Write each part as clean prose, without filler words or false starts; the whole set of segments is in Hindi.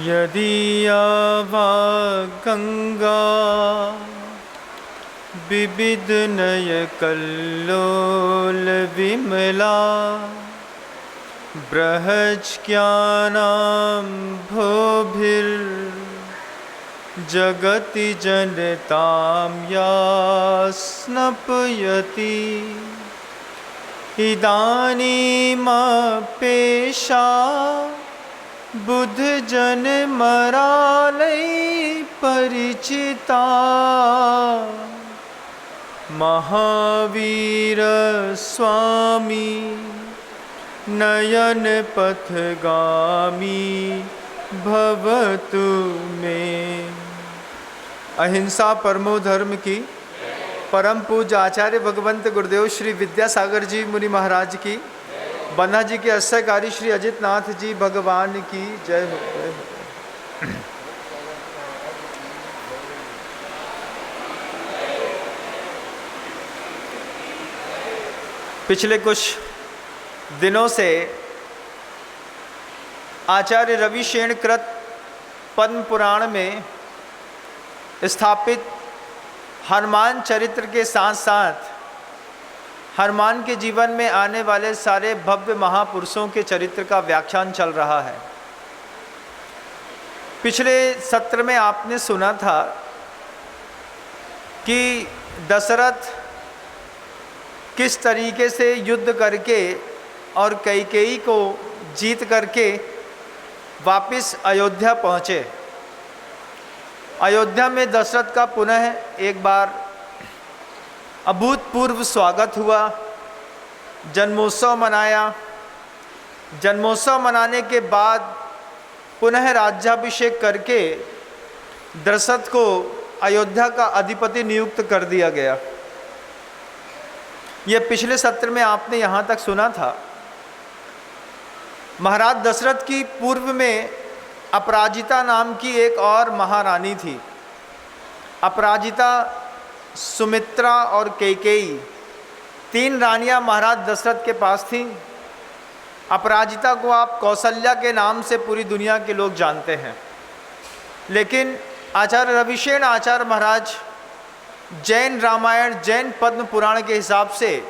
यदीयावा गंगा विविधनयकल्लोल विमला बृहज्ज्ञानां भोभिर्जगति जनतां या स्नपयति इदानीमपेशा बुद्ध जन मरालय परिचिता महावीर स्वामी नयन पथगामी भवतु में। अहिंसा परमो धर्म की परम पूज्य आचार्य भगवंत गुरुदेव श्री विद्यासागर जी मुनि महाराज की, बन्ना जी के अस्यकारी श्री अजित नाथ जी भगवान की जय हो। पिछले कुछ दिनों से आचार्य रविशेण कृत पद्म पुराण में स्थापित हनुमान चरित्र के साथ साथ हनुमान के जीवन में आने वाले सारे भव्य महापुरुषों के चरित्र का व्याख्यान चल रहा है। पिछले सत्र में आपने सुना था कि दशरथ किस तरीके से युद्ध करके और कैकेयी को जीत करके वापस अयोध्या पहुँचे। अयोध्या में दशरथ का पुनः एक बार अभूतपूर्व स्वागत हुआ, जन्मोत्सव मनाया। जन्मोत्सव मनाने के बाद पुनः राज्याभिषेक करके दशरथ को अयोध्या का अधिपति नियुक्त कर दिया गया। यह पिछले सत्र में आपने यहाँ तक सुना था। महाराज दशरथ की पूर्व में अपराजिता नाम की एक और महारानी थी। अपराजिता, सुमित्रा और कैकेयी, तीन रानियां महाराज दशरथ के पास थीं। अपराजिता को आप कौशल्या के नाम से पूरी दुनिया के लोग जानते हैं, लेकिन आचार्य रविशेण आचार्य महाराज जैन रामायण, जैन पद्म पुराण के हिसाब से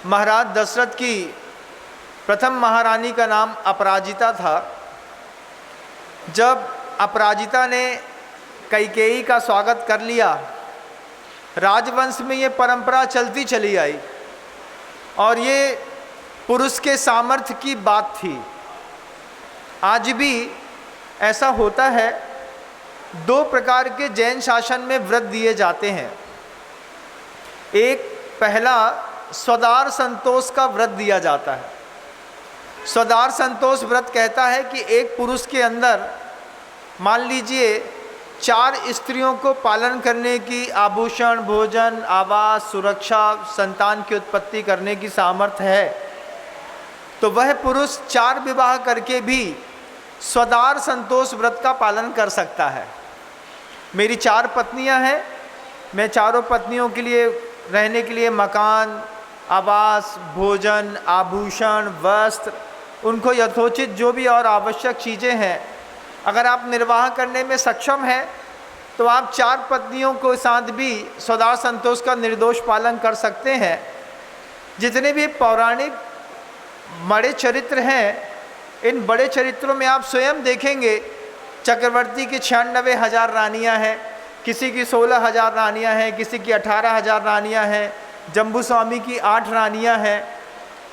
महाराज दशरथ की प्रथम महारानी का नाम अपराजिता था। जब अपराजिता ने कैकेयी का स्वागत कर लिया, राजवंश में ये परंपरा चलती चली आई और ये पुरुष के सामर्थ्य की बात थी। आज भी ऐसा होता है। दो प्रकार के जैन शासन में व्रत दिए जाते हैं। एक पहला स्वदार संतोष का व्रत दिया जाता है। स्वदार संतोष व्रत कहता है कि एक पुरुष के अंदर मान लीजिए 4 स्त्रियों को पालन करने की, आभूषण, भोजन, आवास, सुरक्षा, संतान की उत्पत्ति करने की सामर्थ्य है, तो वह पुरुष 4 विवाह करके भी स्वदार संतोष व्रत का पालन कर सकता है। मेरी 4 पत्नियां हैं, मैं चारों पत्नियों के लिए रहने के लिए मकान, आवास, भोजन, आभूषण, वस्त्र, उनको यथोचित जो भी और आवश्यक चीज़ें हैं, अगर आप निर्वाह करने में सक्षम हैं तो आप 4 पत्नियों को साथ भी स्वदार संतोष का निर्दोष पालन कर सकते हैं। जितने भी पौराणिक बड़े चरित्र हैं, इन बड़े चरित्रों में आप स्वयं देखेंगे चक्रवर्ती की 96,000 रानियां हैं, किसी की 16,000 रानियां हैं, किसी की 18,000 रानियां हैं, जम्बू स्वामी की 8 रानियां हैं।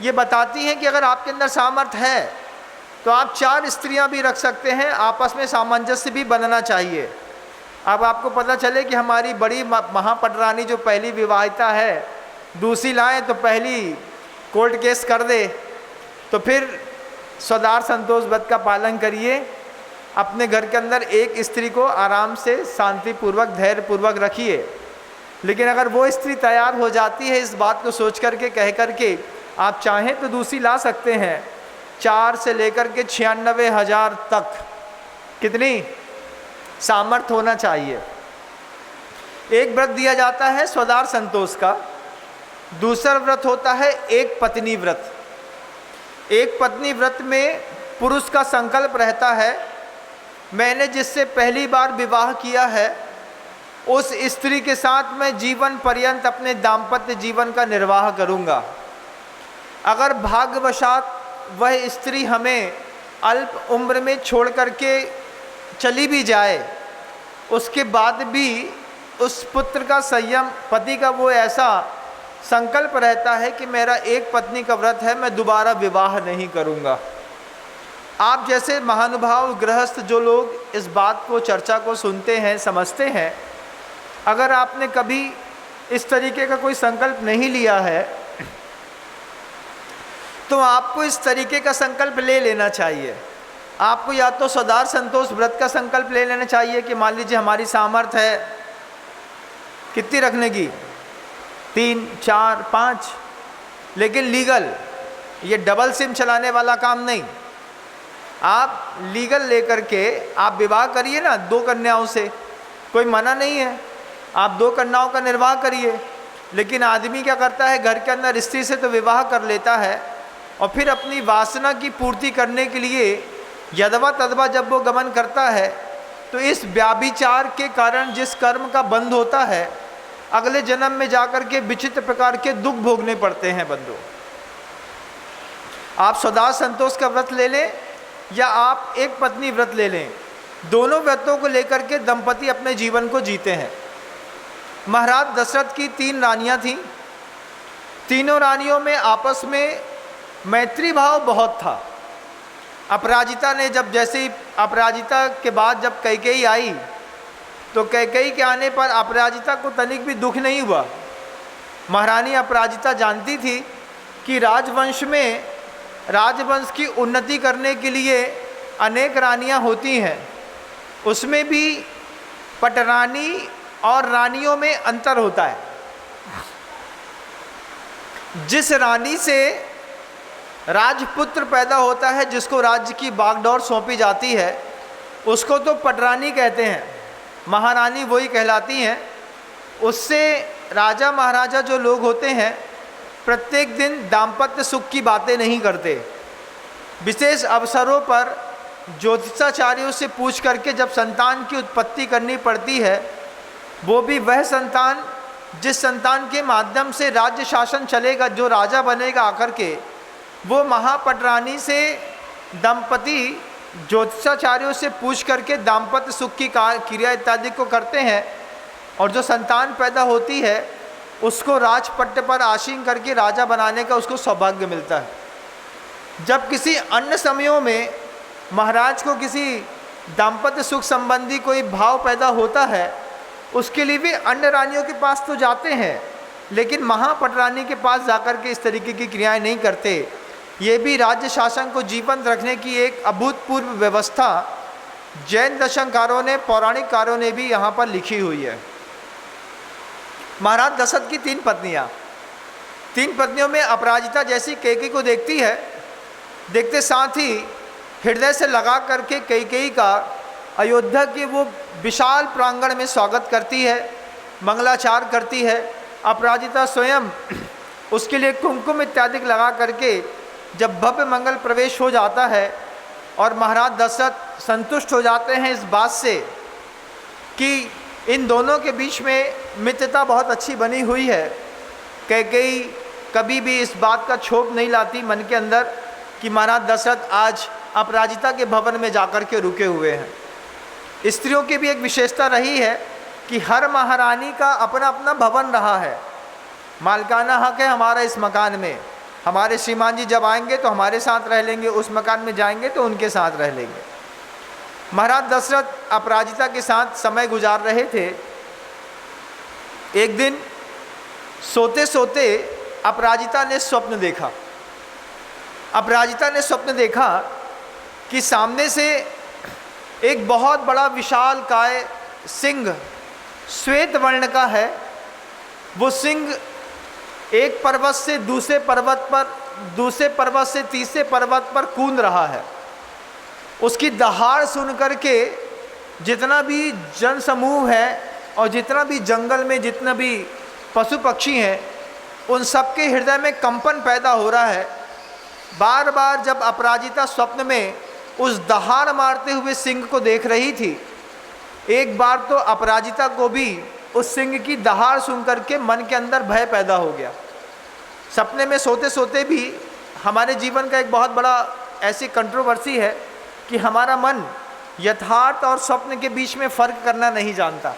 ये बताती हैं कि अगर आपके अंदर सामर्थ्य है तो आप 4 स्त्रियां भी रख सकते हैं। आपस में सामंजस्य भी बनना चाहिए। अब आपको पता चले कि हमारी बड़ी महापटरानी जो पहली विवाहिता है, दूसरी लाएँ तो पहली कोर्ट केस कर दे, तो फिर स्वदार संतोष व्रत का पालन करिए। अपने घर के अंदर एक स्त्री को आराम से शांतिपूर्वक, धैर्यपूर्वक रखिए। लेकिन अगर वो स्त्री तैयार हो जाती है, इस बात को सोच करके, कह करके, आप चाहें तो दूसरी ला सकते हैं। 4 से लेकर के 96,000 तक कितनी सामर्थ्य होना चाहिए। एक व्रत दिया जाता है स्वदार संतोष का। दूसरा व्रत होता है एक पत्नी व्रत। एक पत्नी व्रत में पुरुष का संकल्प रहता है मैंने जिससे पहली बार विवाह किया है उस स्त्री के साथ मैं जीवन पर्यंत अपने दाम्पत्य जीवन का निर्वाह करूँगा। अगर भाग्यवशात वह स्त्री हमें अल्प उम्र में छोड़ करके चली भी जाए, उसके बाद भी उस पुत्र का संयम, पति का वो ऐसा संकल्प रहता है कि मेरा एक पत्नी का व्रत है, मैं दोबारा विवाह नहीं करूँगा। आप जैसे महानुभाव गृहस्थ जो लोग इस बात को, चर्चा को सुनते हैं, समझते हैं, अगर आपने कभी इस तरीके का कोई संकल्प नहीं लिया है तो आपको इस तरीके का संकल्प ले लेना चाहिए। आपको या तो सदार संतोष व्रत का संकल्प ले लेना चाहिए कि मान लीजिए हमारी सामर्थ्य है कितनी रखने की, 3, 4, 5, लेकिन लीगल, ये डबल सिम चलाने वाला काम नहीं। आप लीगल लेकर के आप विवाह करिए ना 2 कन्याओं से, कोई मना नहीं है, आप 2 कन्याओं का निर्वाह करिए। लेकिन आदमी क्या करता है, घर के अंदर स्त्री से तो विवाह कर लेता है और फिर अपनी वासना की पूर्ति करने के लिए यदवा तदवा जब वो गमन करता है तो इस व्याभिचार के कारण जिस कर्म का बंध होता है, अगले जन्म में जाकर के विचित्र प्रकार के दुख भोगने पड़ते हैं। बंधु, आप सदा संतोष का व्रत ले लें या आप एक पत्नी व्रत ले लें, दोनों व्रतों को लेकर के दंपति अपने जीवन को जीते हैं। महाराज दशरथ की 3 रानियां थीं। तीनों रानियों में आपस में मैत्री भाव बहुत था। अपराजिता ने जब, जैसे ही अपराजिता के बाद जब कैकेयी आई तो कैकेयी के आने पर अपराजिता को तनिक भी दुख नहीं हुआ। महारानी अपराजिता जानती थी कि राजवंश में, राजवंश की उन्नति करने के लिए अनेक रानियां होती हैं, उसमें भी पटरानी और रानियों में अंतर होता है। जिस रानी से राजपुत्र पैदा होता है, जिसको राज्य की बागडोर सौंपी जाती है, उसको तो पटरानी कहते हैं, महारानी वही कहलाती हैं। उससे राजा महाराजा जो लोग होते हैं प्रत्येक दिन दाम्पत्य सुख की बातें नहीं करते। विशेष अवसरों पर ज्योतिषाचार्यों से पूछ करके जब संतान की उत्पत्ति करनी पड़ती है, वो भी वह संतान जिस संतान के माध्यम से राज्य शासन चलेगा, जो राजा बनेगा आकर के, वो महापटरानी से दंपति ज्योतिषाचार्यों से पूछ करके दाम्पत्य सुख की क्रिया इत्यादि को करते हैं और जो संतान पैदा होती है उसको राजपट्ट पर आसीन करके राजा बनाने का उसको सौभाग्य मिलता है। जब किसी अन्य समयों में महाराज को किसी दाम्पत्य सुख संबंधी कोई भाव पैदा होता है, उसके लिए भी अन्य रानियों के पास तो जाते हैं, लेकिन महापटरानी के पास जाकर के इस तरीके की क्रियाएं नहीं करते। ये भी राज्य शासन को जीवंत रखने की एक अभूतपूर्व व्यवस्था जैन दर्शनकारों ने, पौराणिक कारों ने भी यहाँ पर लिखी हुई है। महाराज दशरथ की 3 पत्नियाँ, 3 पत्नियों में अपराजिता जैसी कैकेयी को देखती है, देखते साथ ही हृदय से लगा करके कैकेयी का अयोध्या के वो विशाल प्रांगण में स्वागत करती है, मंगलाचार करती है। अपराजिता स्वयं उसके लिए कुमकुम इत्यादि लगा करके जब भव्य मंगल प्रवेश हो जाता है और महाराज दशरथ संतुष्ट हो जाते हैं इस बात से कि इन दोनों के बीच में मित्रता बहुत अच्छी बनी हुई है, कैकेयी कभी भी इस बात का क्षोभ नहीं लाती मन के अंदर कि महाराज दशरथ आज अपराजिता के भवन में जाकर के रुके हुए हैं। स्त्रियों की भी एक विशेषता रही है कि हर महारानी का अपना अपना भवन रहा है। मालिकाना हक है हमारा इस मकान में, हमारे श्रीमान जी जब आएंगे तो हमारे साथ रह लेंगे, उस मकान में जाएंगे तो उनके साथ रह लेंगे। महाराज दशरथ अपराजिता के साथ समय गुजार रहे थे। एक दिन सोते सोते अपराजिता ने स्वप्न देखा। अपराजिता ने स्वप्न देखा कि सामने से एक बहुत बड़ा विशाल काय सिंह श्वेत वर्ण का है। वो सिंह एक पर्वत से दूसरे पर्वत पर, दूसरे पर्वत से तीसरे पर्वत पर कूद रहा है। उसकी दहाड़ सुन करके जितना भी जन समूह है और जितना भी जंगल में जितना भी पशु पक्षी हैं, उन सबके हृदय में कंपन पैदा हो रहा है। बार बार जब अपराजिता स्वप्न में उस दहाड़ मारते हुए सिंह को देख रही थी। एक बार तो अपराजिता को भी उस सिंह की दहाड़ सुन करके मन के अंदर भय पैदा हो गया। सपने में सोते सोते भी हमारे जीवन का एक बहुत बड़ा ऐसी कंट्रोवर्सी है कि हमारा मन यथार्थ और स्वप्न के बीच में फ़र्क करना नहीं जानता।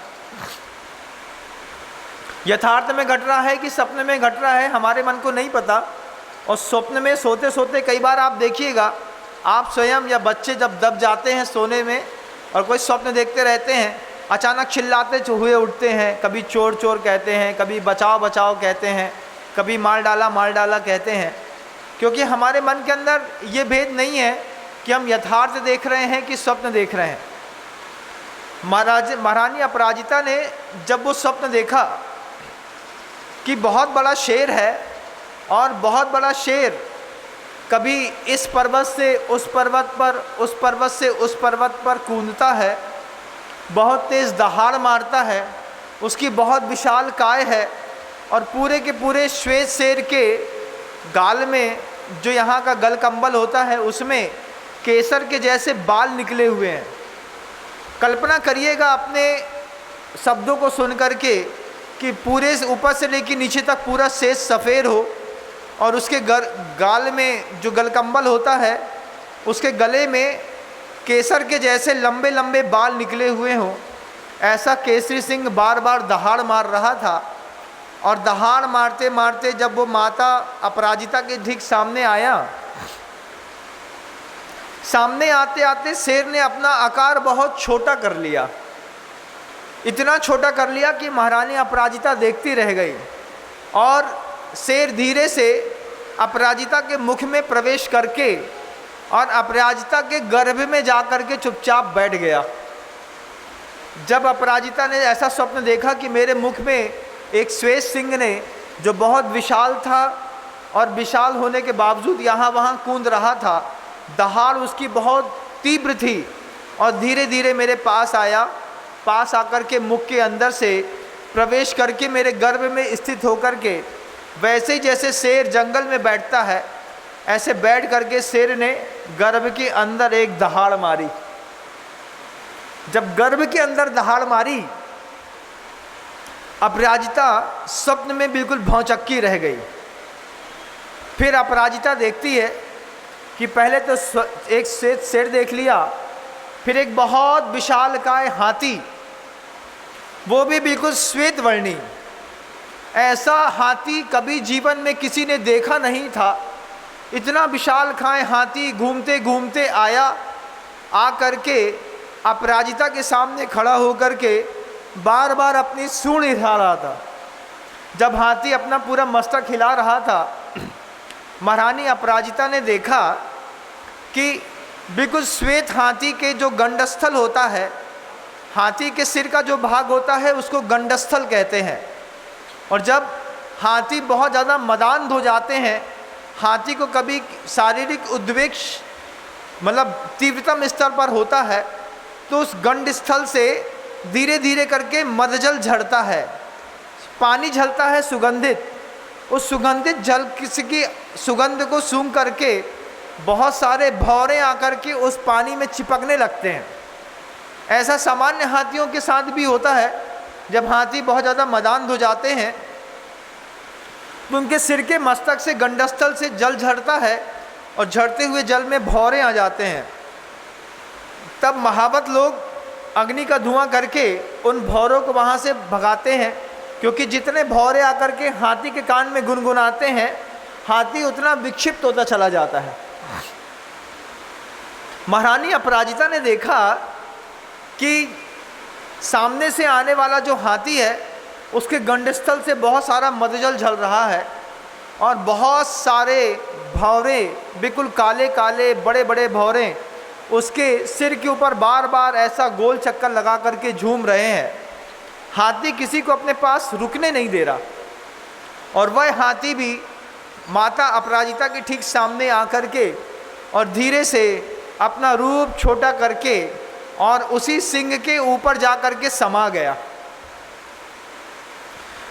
यथार्थ में घट रहा है कि सपने में घट रहा है, हमारे मन को नहीं पता। और स्वप्न में सोते सोते कई बार आप देखिएगा, आप स्वयं या बच्चे जब दब जाते हैं सोने में और कोई स्वप्न देखते रहते हैं, अचानक चिल्लाते हुए उठते हैं। कभी चोर चोर कहते हैं, कभी बचाओ बचाओ कहते हैं, कभी मार डाला कहते हैं। क्योंकि हमारे मन के अंदर ये भेद नहीं है कि हम यथार्थ देख रहे हैं कि स्वप्न देख रहे हैं। महारानी अपराजिता ने जब वो स्वप्न देखा कि बहुत बड़ा शेर है और बहुत बड़ा शेर कभी इस पर्वत से उस पर्वत पर, उस पर्वत से उस पर्वत पर कूदता है, बहुत तेज़ दहाड़ मारता है, उसकी बहुत विशाल काय है और पूरे के पूरे श्वेत शेर के गाल में, जो यहाँ का गल कंबल होता है, उसमें केसर के जैसे बाल निकले हुए हैं। कल्पना करिएगा अपने शब्दों को सुन करके कि पूरे ऊपर से लेकर नीचे तक पूरा शेष सफ़ेद हो और उसके गाल में जो गलकंबल होता है उसके गले में केसर के जैसे लंबे लंबे बाल निकले हुए हों। ऐसा केसरी सिंह बार बार दहाड़ मार रहा था और दहाड़ मारते मारते जब वो माता अपराजिता के ठीक सामने आया, सामने आते आते शेर ने अपना आकार बहुत छोटा कर लिया। इतना छोटा कर लिया कि महारानी अपराजिता देखती रह गई और शेर धीरे से अपराजिता के मुख में प्रवेश करके और अपराजिता के गर्भ में जा कर के चुपचाप बैठ गया। जब अपराजिता ने ऐसा स्वप्न देखा कि मेरे मुख में एक श्वेत सिंह ने, जो बहुत विशाल था और विशाल होने के बावजूद यहाँ वहाँ कूद रहा था, दहाड़ उसकी बहुत तीव्र थी और धीरे धीरे मेरे पास आया, पास आकर के मुख के अंदर से प्रवेश करके मेरे गर्भ में स्थित होकर के, वैसे ही जैसे शेर जंगल में बैठता है ऐसे बैठ करके शेर ने गर्भ के अंदर एक दहाड़ मारी। जब गर्भ के अंदर दहाड़ मारी, अपराजिता स्वप्न में बिल्कुल भौचक्की रह गई। फिर अपराजिता देखती है कि पहले तो एक श्वेत शेर देख लिया, फिर एक बहुत विशालकाय हाथी, वो भी बिल्कुल श्वेत वर्णी। ऐसा हाथी कभी जीवन में किसी ने देखा नहीं था। इतना विशालकाय हाथी घूमते घूमते आया, आ करके अपराजिता के सामने खड़ा होकर के बार बार अपनी सूंड हिला रहा था। जब हाथी अपना पूरा मस्तक हिला रहा था, महारानी अपराजिता ने देखा कि बिल्कुल श्वेत हाथी के जो गंडस्थल होता है, हाथी के सिर का जो भाग होता है उसको गंडस्थल कहते हैं। और जब हाथी बहुत ज़्यादा मदान्ध हो जाते हैं, हाथी को कभी शारीरिक उद्वेग मतलब तीव्रतम स्तर पर होता है, तो उस गंडस्थल से धीरे धीरे करके मदजल झड़ता है, पानी झलता है सुगंधित। उस सुगंधित जल की सुगंध को सूंघ करके बहुत सारे भौरे आकर के उस पानी में चिपकने लगते हैं। ऐसा सामान्य हाथियों के साथ भी होता है। जब हाथी बहुत ज़्यादा मदान्ध हो जाते हैं तो उनके सिर के मस्तक से गंडस्थल से जल झड़ता है और झड़ते हुए जल में भौरे आ जाते हैं। तब महावत लोग अग्नि का धुआं करके उन भौरों को वहाँ से भगाते हैं, क्योंकि जितने भौरे आकर के हाथी के कान में गुनगुनाते हैं, हाथी उतना विक्षिप्त होता चला जाता है। महारानी अपराजिता ने देखा कि सामने से आने वाला जो हाथी है उसके गंडस्थल से बहुत सारा मदजल झल रहा है और बहुत सारे भौरे, बिल्कुल काले काले बड़े बड़े भौरे उसके सिर के ऊपर बार बार ऐसा गोल चक्कर लगा करके झूम रहे हैं। हाथी किसी को अपने पास रुकने नहीं दे रहा और वह हाथी भी माता अपराजिता के ठीक सामने आकर के और धीरे से अपना रूप छोटा करके और उसी सिंह के ऊपर जा कर के समा गया।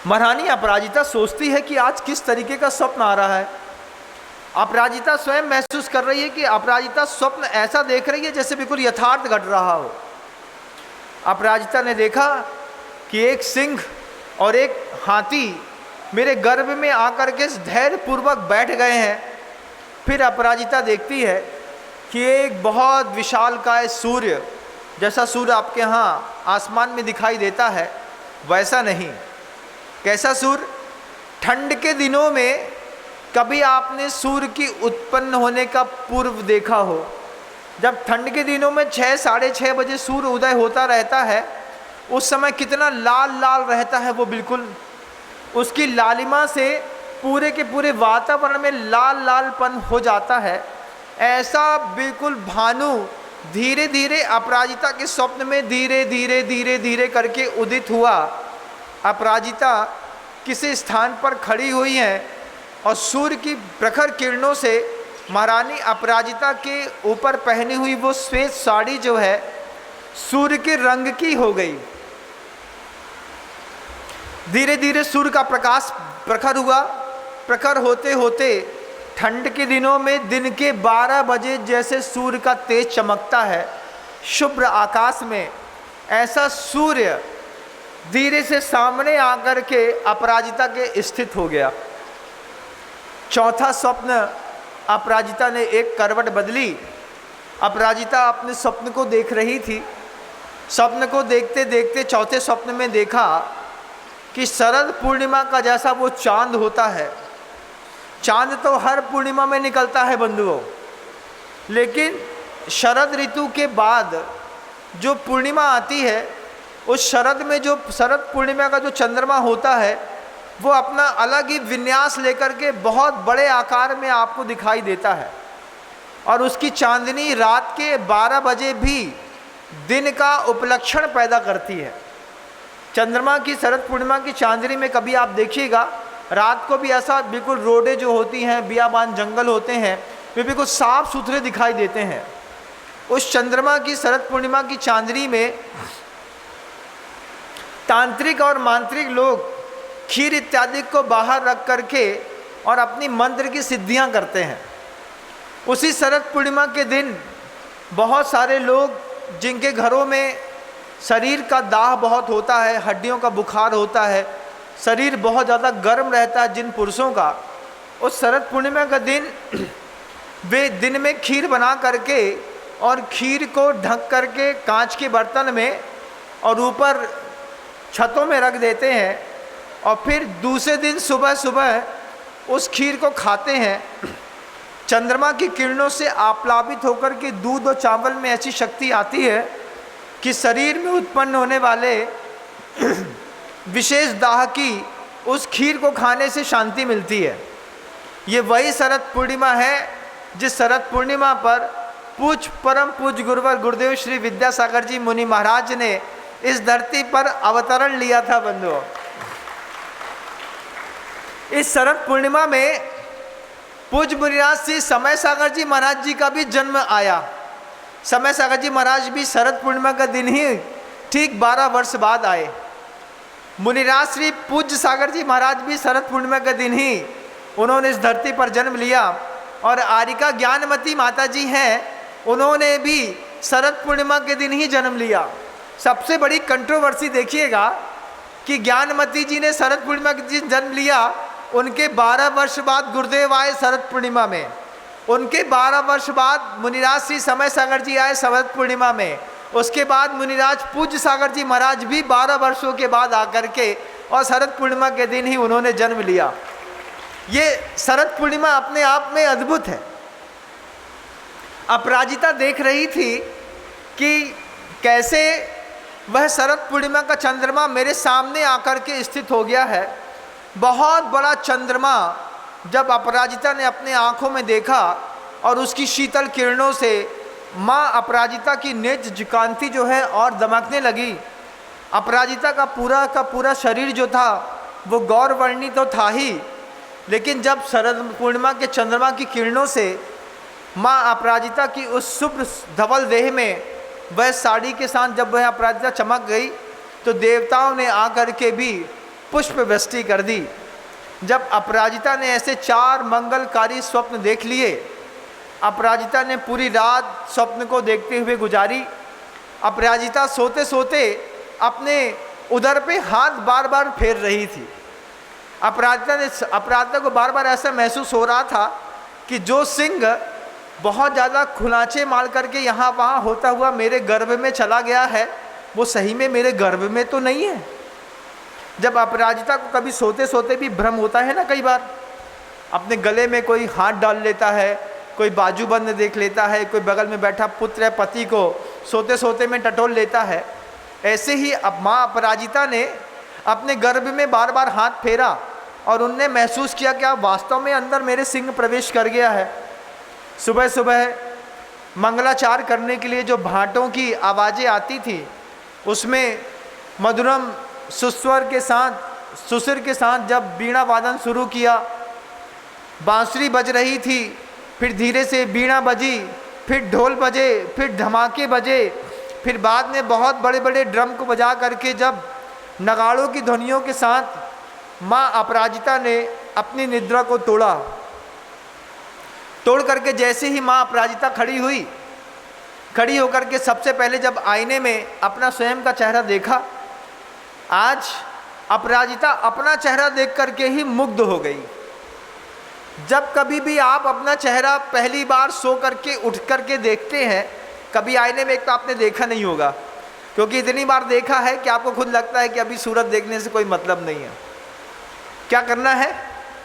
महारानी अपराजिता सोचती है कि आज किस तरीके का स्वप्न आ रहा है। अपराजिता स्वयं महसूस कर रही है कि अपराजिता स्वप्न ऐसा देख रही है जैसे बिल्कुल यथार्थ घट रहा हो। अपराजिता ने देखा कि एक सिंह और एक हाथी मेरे गर्भ में आकर के धैर्यपूर्वक बैठ गए हैं। फिर अपराजिता देखती है कि एक बहुत विशालकाय सूर्य, जैसा सूर्य आपके यहाँ आसमान में दिखाई देता है वैसा नहीं। कैसा सूर्य? ठंड के दिनों में कभी आपने सूर्य की उत्पन्न होने का पूर्व देखा हो? जब ठंड के दिनों में 6 साढ़े 6 बजे सूर्य उदय होता रहता है, उस समय कितना लाल लाल रहता है वो, बिल्कुल उसकी लालिमा से पूरे के पूरे वातावरण में लाल लालपन हो जाता है। ऐसा बिल्कुल भानु धीरे धीरे अपराजिता के स्वप्न में धीरे धीरे धीरे धीरे करके उदित हुआ। अपराजिता किसी स्थान पर खड़ी हुई हैं और सूर्य की प्रखर किरणों से महारानी अपराजिता के ऊपर पहनी हुई वो श्वेत साड़ी जो है सूर्य के रंग की हो गई। धीरे धीरे सूर्य का प्रकाश प्रखर हुआ। प्रखर होते होते ठंड के दिनों में दिन के 12 बजे जैसे सूर्य का तेज चमकता है शुभ्र आकाश में, ऐसा सूर्य धीरे से सामने आकर के अपराजिता के स्थित हो गया। चौथा स्वप्न, अपराजिता ने एक करवट बदली। अपराजिता अपने स्वप्न को देख रही थी। स्वप्न को देखते देखते चौथे स्वप्न में देखा कि शरद पूर्णिमा का जैसा वो चांद होता है। चांद तो हर पूर्णिमा में निकलता है बंधुओं, लेकिन शरद ऋतु के बाद जो पूर्णिमा आती है उस शरद में जो शरद पूर्णिमा का जो चंद्रमा होता है वो अपना अलग ही विन्यास लेकर के बहुत बड़े आकार में आपको दिखाई देता है। और उसकी चांदनी रात के 12 बजे भी दिन का उपलक्षण पैदा करती है। चंद्रमा की शरद पूर्णिमा की चांदनी में कभी आप देखिएगा रात को भी ऐसा बिल्कुल रोडें जो होती हैं, बियाबान जंगल होते हैं, वे बिल्कुल साफ सुथरे दिखाई देते हैं। उस चंद्रमा की शरद पूर्णिमा की चांदनी में तांत्रिक और मांत्रिक लोग खीर इत्यादि को बाहर रख करके और अपनी मंत्र की सिद्धियां करते हैं। उसी शरद पूर्णिमा के दिन बहुत सारे लोग जिनके घरों में शरीर का दाह बहुत होता है, हड्डियों का बुखार होता है, शरीर बहुत ज़्यादा गर्म रहता है जिन पुरुषों का, उस शरद पूर्णिमा का दिन वे दिन में खीर बना करके और खीर को ढक करके कांच के बर्तन में और ऊपर छतों में रख देते हैं और फिर दूसरे दिन सुबह सुबह उस खीर को खाते हैं। चंद्रमा की किरणों से आप्लावित होकर के दूध और चावल में ऐसी शक्ति आती है कि शरीर में उत्पन्न होने वाले विशेष दाह की उस खीर को खाने से शांति मिलती है। ये वही शरद पूर्णिमा है जिस शरद पूर्णिमा पर परम पूज्य गुरुवर गुरुदेव श्री विद्यासागर जी मुनि महाराज ने इस धरती पर अवतरण लिया था बंधुओं। इस शरद पूर्णिमा में पूज्य मुनिराज श्री समय सागर जी महाराज जी का भी जन्म आया। समय सागर जी महाराज भी शरद पूर्णिमा का दिन ही ठीक 12 वर्ष बाद आए। मुनिराज श्री पूज्य सागर जी महाराज भी शरद पूर्णिमा के दिन ही उन्होंने इस धरती पर जन्म लिया। और आरिका ज्ञानमती माता जी हैं, उन्होंने भी शरद पूर्णिमा के दिन ही जन्म लिया। सबसे बड़ी कंट्रोवर्सी देखिएगा कि ज्ञानमती जी ने शरद पूर्णिमा के दिन जन्म लिया, उनके 12 वर्ष बाद गुरुदेव आए शरद पूर्णिमा में। उनके 12 वर्ष बाद मुनिराज श्री समय सागर जी आए शरद पूर्णिमा में। उसके बाद मुनिराज पूज्य सागर जी महाराज भी 12 वर्षों के बाद आकर के और शरद पूर्णिमा के दिन ही उन्होंने जन्म लिया। ये शरद पूर्णिमा अपने आप में अद्भुत है। अपराजिता देख रही थी कि कैसे वह शरद पूर्णिमा का चंद्रमा मेरे सामने आकर के स्थित हो गया है। बहुत बड़ा चंद्रमा जब अपराजिता ने अपने आँखों में देखा और उसकी शीतल किरणों से माँ अपराजिता की नेत्र कांति जो है और दमकने लगी। अपराजिता का पूरा शरीर जो था वो गौरवर्णी तो था ही, लेकिन जब शरद पूर्णिमा के चंद्रमा की किरणों से माँ अपराजिता की उस शुभ्र धवल देह में वह साड़ी के साथ जब वह अपराजिता चमक गई तो देवताओं ने आकर के भी पुष्प वृष्टि कर दी। जब अपराजिता ने ऐसे 4 मंगलकारी स्वप्न देख लिए, अपराजिता ने पूरी रात स्वप्न को देखते हुए गुजारी। अपराजिता सोते सोते अपने उदर पे हाथ बार बार फेर रही थी। अपराजिता को बार बार ऐसा महसूस हो रहा था कि जो सिंह बहुत ज़्यादा खुलाचे मार करके यहाँ वहाँ होता हुआ मेरे गर्भ में चला गया है, वो सही में मेरे गर्भ में तो नहीं है। जब अपराजिता को कभी सोते सोते भी भ्रम होता है ना, कई बार अपने गले में कोई हाथ डाल लेता है, कोई बाजूबंद देख लेता है, कोई बगल में बैठा पुत्र या पति को सोते सोते में टटोल लेता है, ऐसे ही अब माँ अपराजिता ने अपने गर्भ में बार बार हाथ फेरा और उनने महसूस किया कि अब वास्तव में अंदर मेरे सिंह प्रवेश कर गया है। सुबह सुबह मंगलाचार करने के लिए जो भांटों की आवाज़ें आती थी, उसमें मधुरम सुस्वर के साथ, सुसिर के साथ जब बीणा वादन शुरू किया, बांसुरी बज रही थी, फिर धीरे से बीणा बजी, फिर ढोल बजे, फिर धमाके बजे, फिर बाद में बहुत बड़े बड़े ड्रम को बजा करके जब नगाड़ों की ध्वनियों के साथ माँ अपराजिता ने अपनी निद्रा को तोड़ा। तोड़ करके जैसे ही माँ अपराजिता खड़ी हुई, खड़ी होकर के सबसे पहले जब आईने में अपना स्वयं का चेहरा देखा, आज अपराजिता अपना चेहरा देख करके ही मुग्ध हो गई। जब कभी भी आप अपना चेहरा पहली बार सो करके उठ करके देखते हैं, कभी आईने में एक तो आपने देखा नहीं होगा, क्योंकि इतनी बार देखा है कि आपको खुद लगता है कि अभी सूरत देखने से कोई मतलब नहीं है। क्या करना है,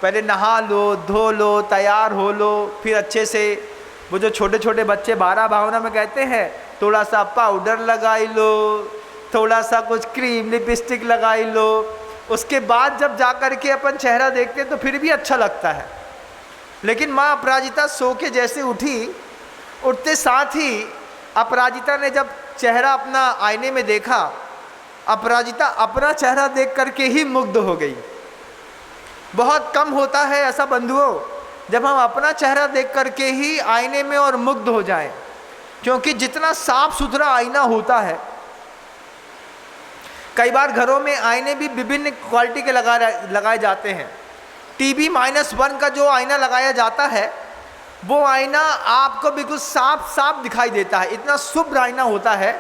पहले नहा लो, धो लो, तैयार हो लो, फिर अच्छे से वो जो छोटे छोटे बच्चे 12 भावना में कहते हैं, थोड़ा सा पाउडर लगाई लो, थोड़ा सा कुछ क्रीम लिपस्टिक लगाई लो, उसके बाद जब जा कर के अपन चेहरा देखते हैं तो फिर भी अच्छा लगता है। लेकिन माँ अपराजिता सो के जैसे उठी, उठते साथ ही अपराजिता ने जब चेहरा अपना आईने में देखा, अपराजिता अपना चेहरा देख करके ही मुग्ध हो गई। बहुत कम होता है ऐसा बंधुओं, जब हम अपना चेहरा देख करके ही आईने में और मुग्ध हो जाएं, क्योंकि जितना साफ सुथरा आईना होता है, कई बार घरों में आईने भी विभिन्न क्वालिटी के लगाए जाते हैं। TB-1 का जो आईना लगाया जाता है, वो आईना आपको बिल्कुल साफ साफ दिखाई देता है। इतना शुभ्र आईना होता है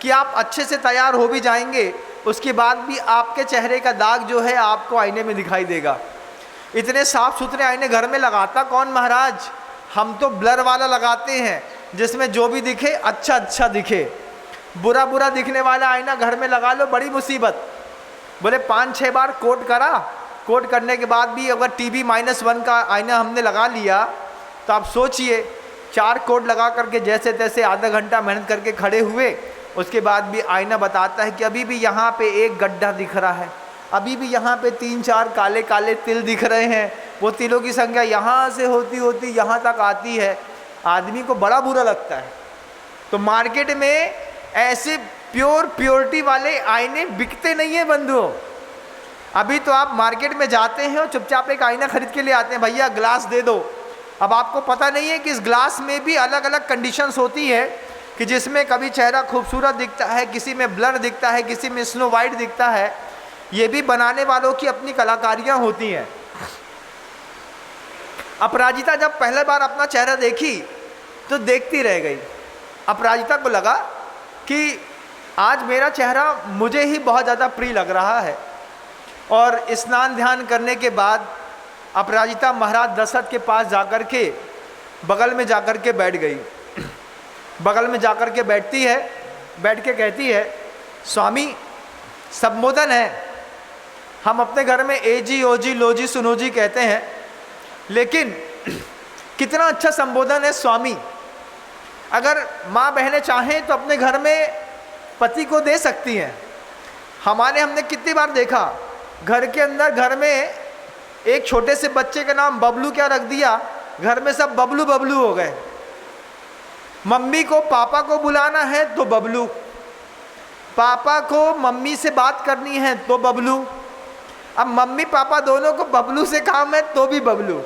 कि आप अच्छे से तैयार हो भी जाएंगे, उसके बाद भी आपके चेहरे का दाग जो है आपको आईने में दिखाई देगा। इतने साफ सुथरे आईने घर में लगाता कौन महाराज? हम तो ब्लर वाला लगाते हैं, जिसमें जो भी दिखे अच्छा अच्छा दिखे। बुरा बुरा दिखने वाला आईना घर में लगा लो, बड़ी मुसीबत। बोले 5-6 बार कोट करा, कोट करने के बाद भी अगर TB-1 का आईना हमने लगा लिया, तो आप सोचिए 4 कोट लगा करके जैसे तैसे आधा घंटा मेहनत करके खड़े हुए, उसके बाद भी आईना बताता है कि अभी भी यहाँ पे एक गड्ढा दिख रहा है, अभी भी यहाँ पे 3-4 काले काले तिल दिख रहे हैं। वो तिलों की संख्या यहाँ से होती होती यहाँ तक आती है। आदमी को बड़ा बुरा लगता है। तो मार्केट में ऐसे प्योरिटी वाले आईने बिकते नहीं है बंधुओं। अभी तो आप मार्केट में जाते हैं और चुपचाप एक आईना खरीद के ले आते हैं, भैया ग्लास दे दो। अब आपको पता नहीं है कि इस ग्लास में भी अलग अलग कंडीशंस होती है, कि जिसमें कभी चेहरा खूबसूरत दिखता है, किसी में ब्लर दिखता है, किसी में स्नो वाइट दिखता है। ये भी बनाने वालों की अपनी कलाकारियाँ होती हैं। अपराजिता जब पहले बार अपना चेहरा देखी तो देखती रह गई। अपराजिता को लगा कि आज मेरा चेहरा मुझे ही बहुत ज़्यादा प्रिय लग रहा है। और स्नान ध्यान करने के बाद अपराजिता महाराज दशरथ के पास जाकर के बगल में जाकर के बैठ गई। बगल में जाकर के बैठती है, बैठ के कहती है, स्वामी संबोधन है, हम अपने घर में एजी ओजी लोजी सुनोजी कहते हैं, लेकिन कितना अच्छा संबोधन है स्वामी। अगर माँ बहनें चाहें तो अपने घर में पति को दे सकती हैं। हमने कितनी बार देखा, घर के अंदर घर में एक छोटे से बच्चे का नाम बबलू क्या रख दिया, घर में सब बबलू बबलू हो गए। मम्मी को पापा को बुलाना है तो बबलू, पापा को मम्मी से बात करनी है तो बबलू, अब मम्मी पापा दोनों को बबलू से काम है तो भी बबलू।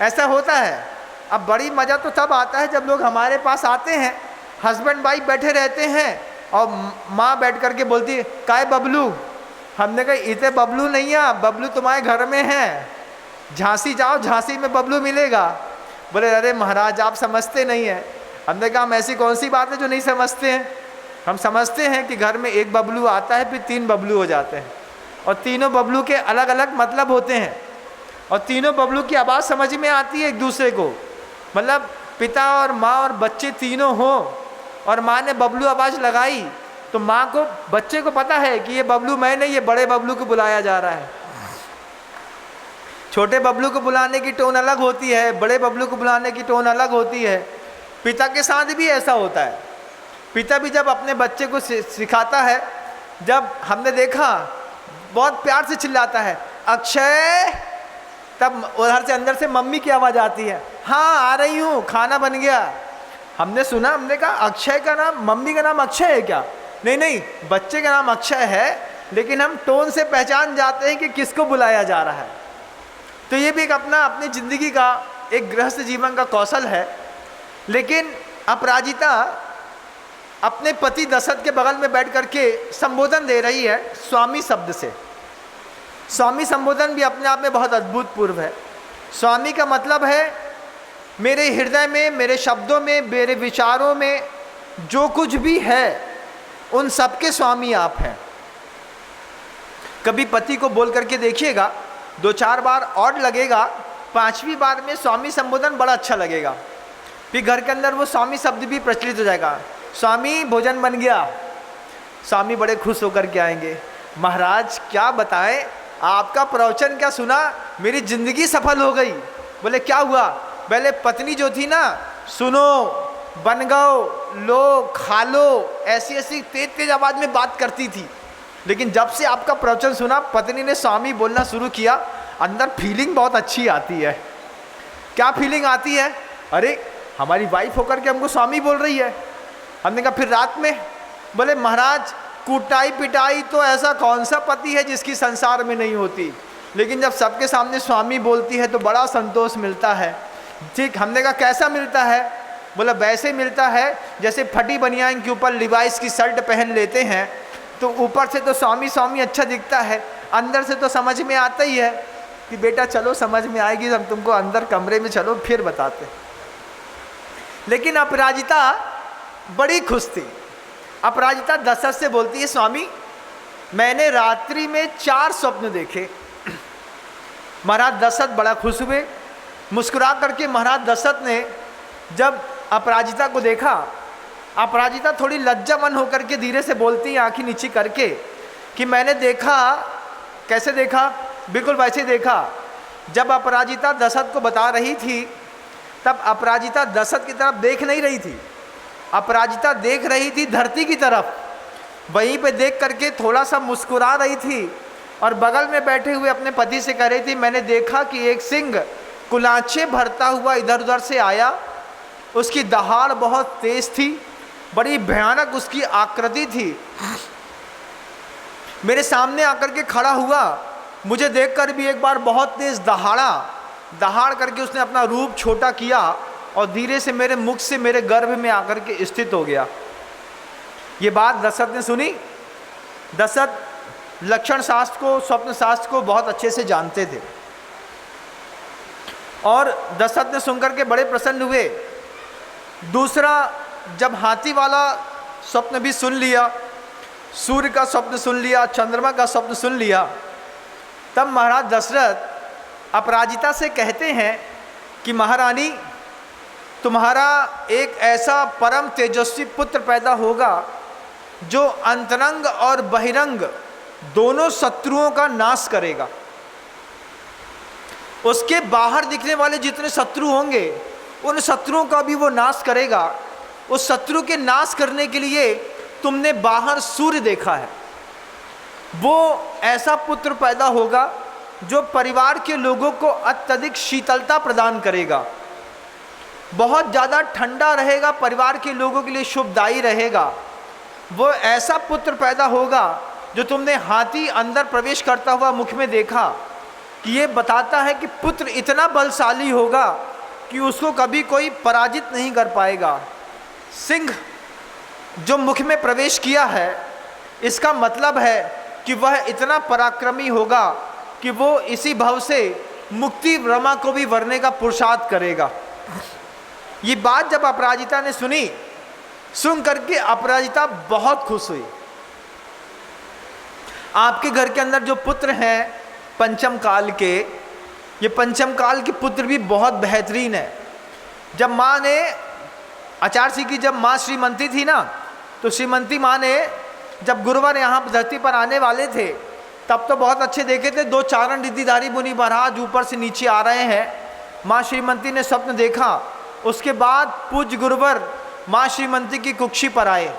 ऐसा होता है। अब बड़ी मज़ा तो तब आता है जब लोग हमारे पास आते हैं, हस्बैंड वाइफ बैठे रहते हैं और माँ बैठ करके बोलती है, काय बबलू, हमने कहा इतने बबलू नहीं है, बबलू तुम्हारे घर में है, झांसी जाओ, झांसी में बबलू मिलेगा। बोले अरे महाराज आप समझते नहीं हैं। हमने कहा हम ऐसी कौन सी बात है जो नहीं समझते हैं, हम समझते हैं कि घर में एक बबलू आता है फिर 3 बबलू हो जाते हैं, और तीनों बबलू के अलग अलग मतलब होते हैं, और तीनों बबलू की आवाज़ समझ में आती है एक दूसरे को। मतलब पिता और माँ और बच्चे तीनों हो, और माँ ने बबलू आवाज़ लगाई तो माँ को, बच्चे को पता है कि ये बबलू मैं नहीं, ये बड़े बबलू को बुलाया जा रहा है। छोटे बबलू को बुलाने की टोन अलग होती है, बड़े बबलू को बुलाने की टोन अलग होती है। पिता के साथ भी ऐसा होता है। पिता भी जब अपने बच्चे को सिखाता है, जब हमने देखा बहुत प्यार से चिल्लाता है अक्षय, तब उधर से अंदर से मम्मी की आवाज़ आती है, हाँ आ रही हूँ, खाना बन गया। हमने सुना, हमने कहा अक्षय का नाम, मम्मी का नाम अक्षय है क्या? नहीं नहीं, बच्चे का नाम अक्षय है, लेकिन हम टोन से पहचान जाते हैं कि किसको बुलाया जा रहा है। तो ये भी एक अपनी ज़िंदगी का एक गृहस्थ जीवन का कौशल है। लेकिन अपराजिता अपने पति दशरथ के बगल में बैठ करके संबोधन दे रही है स्वामी शब्द से। स्वामी संबोधन भी अपने आप में बहुत अद्भुतपूर्व है। स्वामी का मतलब है मेरे हृदय में, मेरे शब्दों में, मेरे विचारों में जो कुछ भी है उन सब के स्वामी आप हैं। कभी पति को बोल करके देखिएगा, 2-4 बार और लगेगा, 5वीं बार में स्वामी संबोधन बड़ा अच्छा लगेगा। फिर घर के अंदर वो स्वामी शब्द भी प्रचलित हो जाएगा। स्वामी भोजन बन गया, स्वामी बड़े खुश होकर के आएंगे, महाराज क्या बताएं, आपका प्रवचन क्या सुना, मेरी ज़िंदगी सफल हो गई। बोले क्या हुआ? पहले पत्नी जो थी ना, सुनो, बन गओ, लो, खा लो, ऐसी ऐसी तेज तेज आवाज़ में बात करती थी, लेकिन जब से आपका प्रवचन सुना, पत्नी ने स्वामी बोलना शुरू किया, अंदर फीलिंग बहुत अच्छी आती है। क्या फीलिंग आती है? अरे हमारी वाइफ होकर के हमको स्वामी बोल रही है। हमने कहा फिर रात में? बोले महाराज कुटाई पिटाई तो ऐसा कौन सा पति है जिसकी संसार में नहीं होती, लेकिन जब सबके सामने स्वामी बोलती है तो बड़ा संतोष मिलता है। ठीक, हमने कहा कैसा मिलता है? बोला वैसे मिलता है जैसे फटी बनियान के ऊपर लिवाइस की शर्ट पहन लेते हैं, तो ऊपर से तो स्वामी स्वामी अच्छा दिखता है, अंदर से तो समझ में आता ही है कि बेटा चलो समझ में आएगी, हम तुमको अंदर कमरे में चलो फिर बताते। लेकिन अपराजिता बड़ी खुश थी। अपराजिता दशरथ से बोलती है, स्वामी मैंने रात्रि में 4 स्वप्न देखे। महाराज दशरथ बड़ा खुश हुए। मुस्कुरा करके महाराज दशरथ ने जब अपराजिता को देखा, अपराजिता थोड़ी लज्जावन होकर के धीरे से बोलती है आंखें नीचे करके कि मैंने देखा। कैसे देखा? बिल्कुल वैसे देखा। जब अपराजिता दशरथ को बता रही थी तब अपराजिता दशरथ की तरफ देख नहीं रही थी, अपराजिता देख रही थी धरती की तरफ। वहीं पे देख करके थोड़ा सा मुस्कुरा रही थी और बगल में बैठे हुए अपने पति से कह रही थी, मैंने देखा कि एक सिंह कुलांचे भरता हुआ इधर उधर से आया, उसकी दहाड़ बहुत तेज थी, बड़ी भयानक उसकी आकृति थी, मेरे सामने आकर के खड़ा हुआ, मुझे देखकर भी एक बार बहुत तेज दहाड़ करके उसने अपना रूप छोटा किया और धीरे से मेरे मुख से मेरे गर्भ में आकर के स्थित हो गया। ये बात दशरथ ने सुनी। दशरथ लक्षण शास्त्र को, स्वप्न शास्त्र को बहुत अच्छे से जानते थे और दशरथ ने सुनकर के बड़े प्रसन्न हुए। दूसरा, जब हाथी वाला स्वप्न भी सुन लिया, सूर्य का स्वप्न सुन लिया, चंद्रमा का स्वप्न सुन लिया, तब महाराज दशरथ अपराजिता से कहते हैं कि महारानी तुम्हारा एक ऐसा परम तेजस्वी पुत्र पैदा होगा जो अंतरंग और बहिरंग दोनों शत्रुओं का नाश करेगा। उसके बाहर दिखने वाले जितने शत्रु होंगे उन शत्रुओं का भी वो नाश करेगा। उस शत्रु के नाश करने के लिए तुमने बाहर सूर्य देखा है, वो ऐसा पुत्र पैदा होगा जो परिवार के लोगों को अत्यधिक शीतलता प्रदान करेगा, बहुत ज़्यादा ठंडा रहेगा, परिवार के लोगों के लिए शुभदायी रहेगा। वो ऐसा पुत्र पैदा होगा जो तुमने हाथी अंदर प्रवेश करता हुआ मुख में देखा, कि ये बताता है कि पुत्र इतना बलशाली होगा कि उसको कभी कोई पराजित नहीं कर पाएगा। सिंह जो मुख में प्रवेश किया है, इसका मतलब है कि वह इतना पराक्रमी होगा कि वो इसी भव से मुक्ति रमा को भी वरने का पुरुषार्थ करेगा। ये बात जब अपराजिता ने सुनी, सुन करके अपराजिता बहुत खुश हुई। आपके घर के अंदर जो पुत्र हैं पंचम काल के, ये पंचम काल के पुत्र भी बहुत बेहतरीन है। जब माँ ने आचार्य की जब माँ श्रीमंती थी ना, तो श्रीमंती माँ ने जब गुरुवर यहाँ धरती पर आने वाले थे तब तो बहुत अच्छे देखे थे, 2 चारण रिद्धिधारी मुनि महाराज ऊपर से नीचे आ रहे हैं। माँ श्रीमंती ने स्वप्न देखा। उसके बाद पूज्य गुरुवर माँ श्रीमंती की कुक्षी पर आए।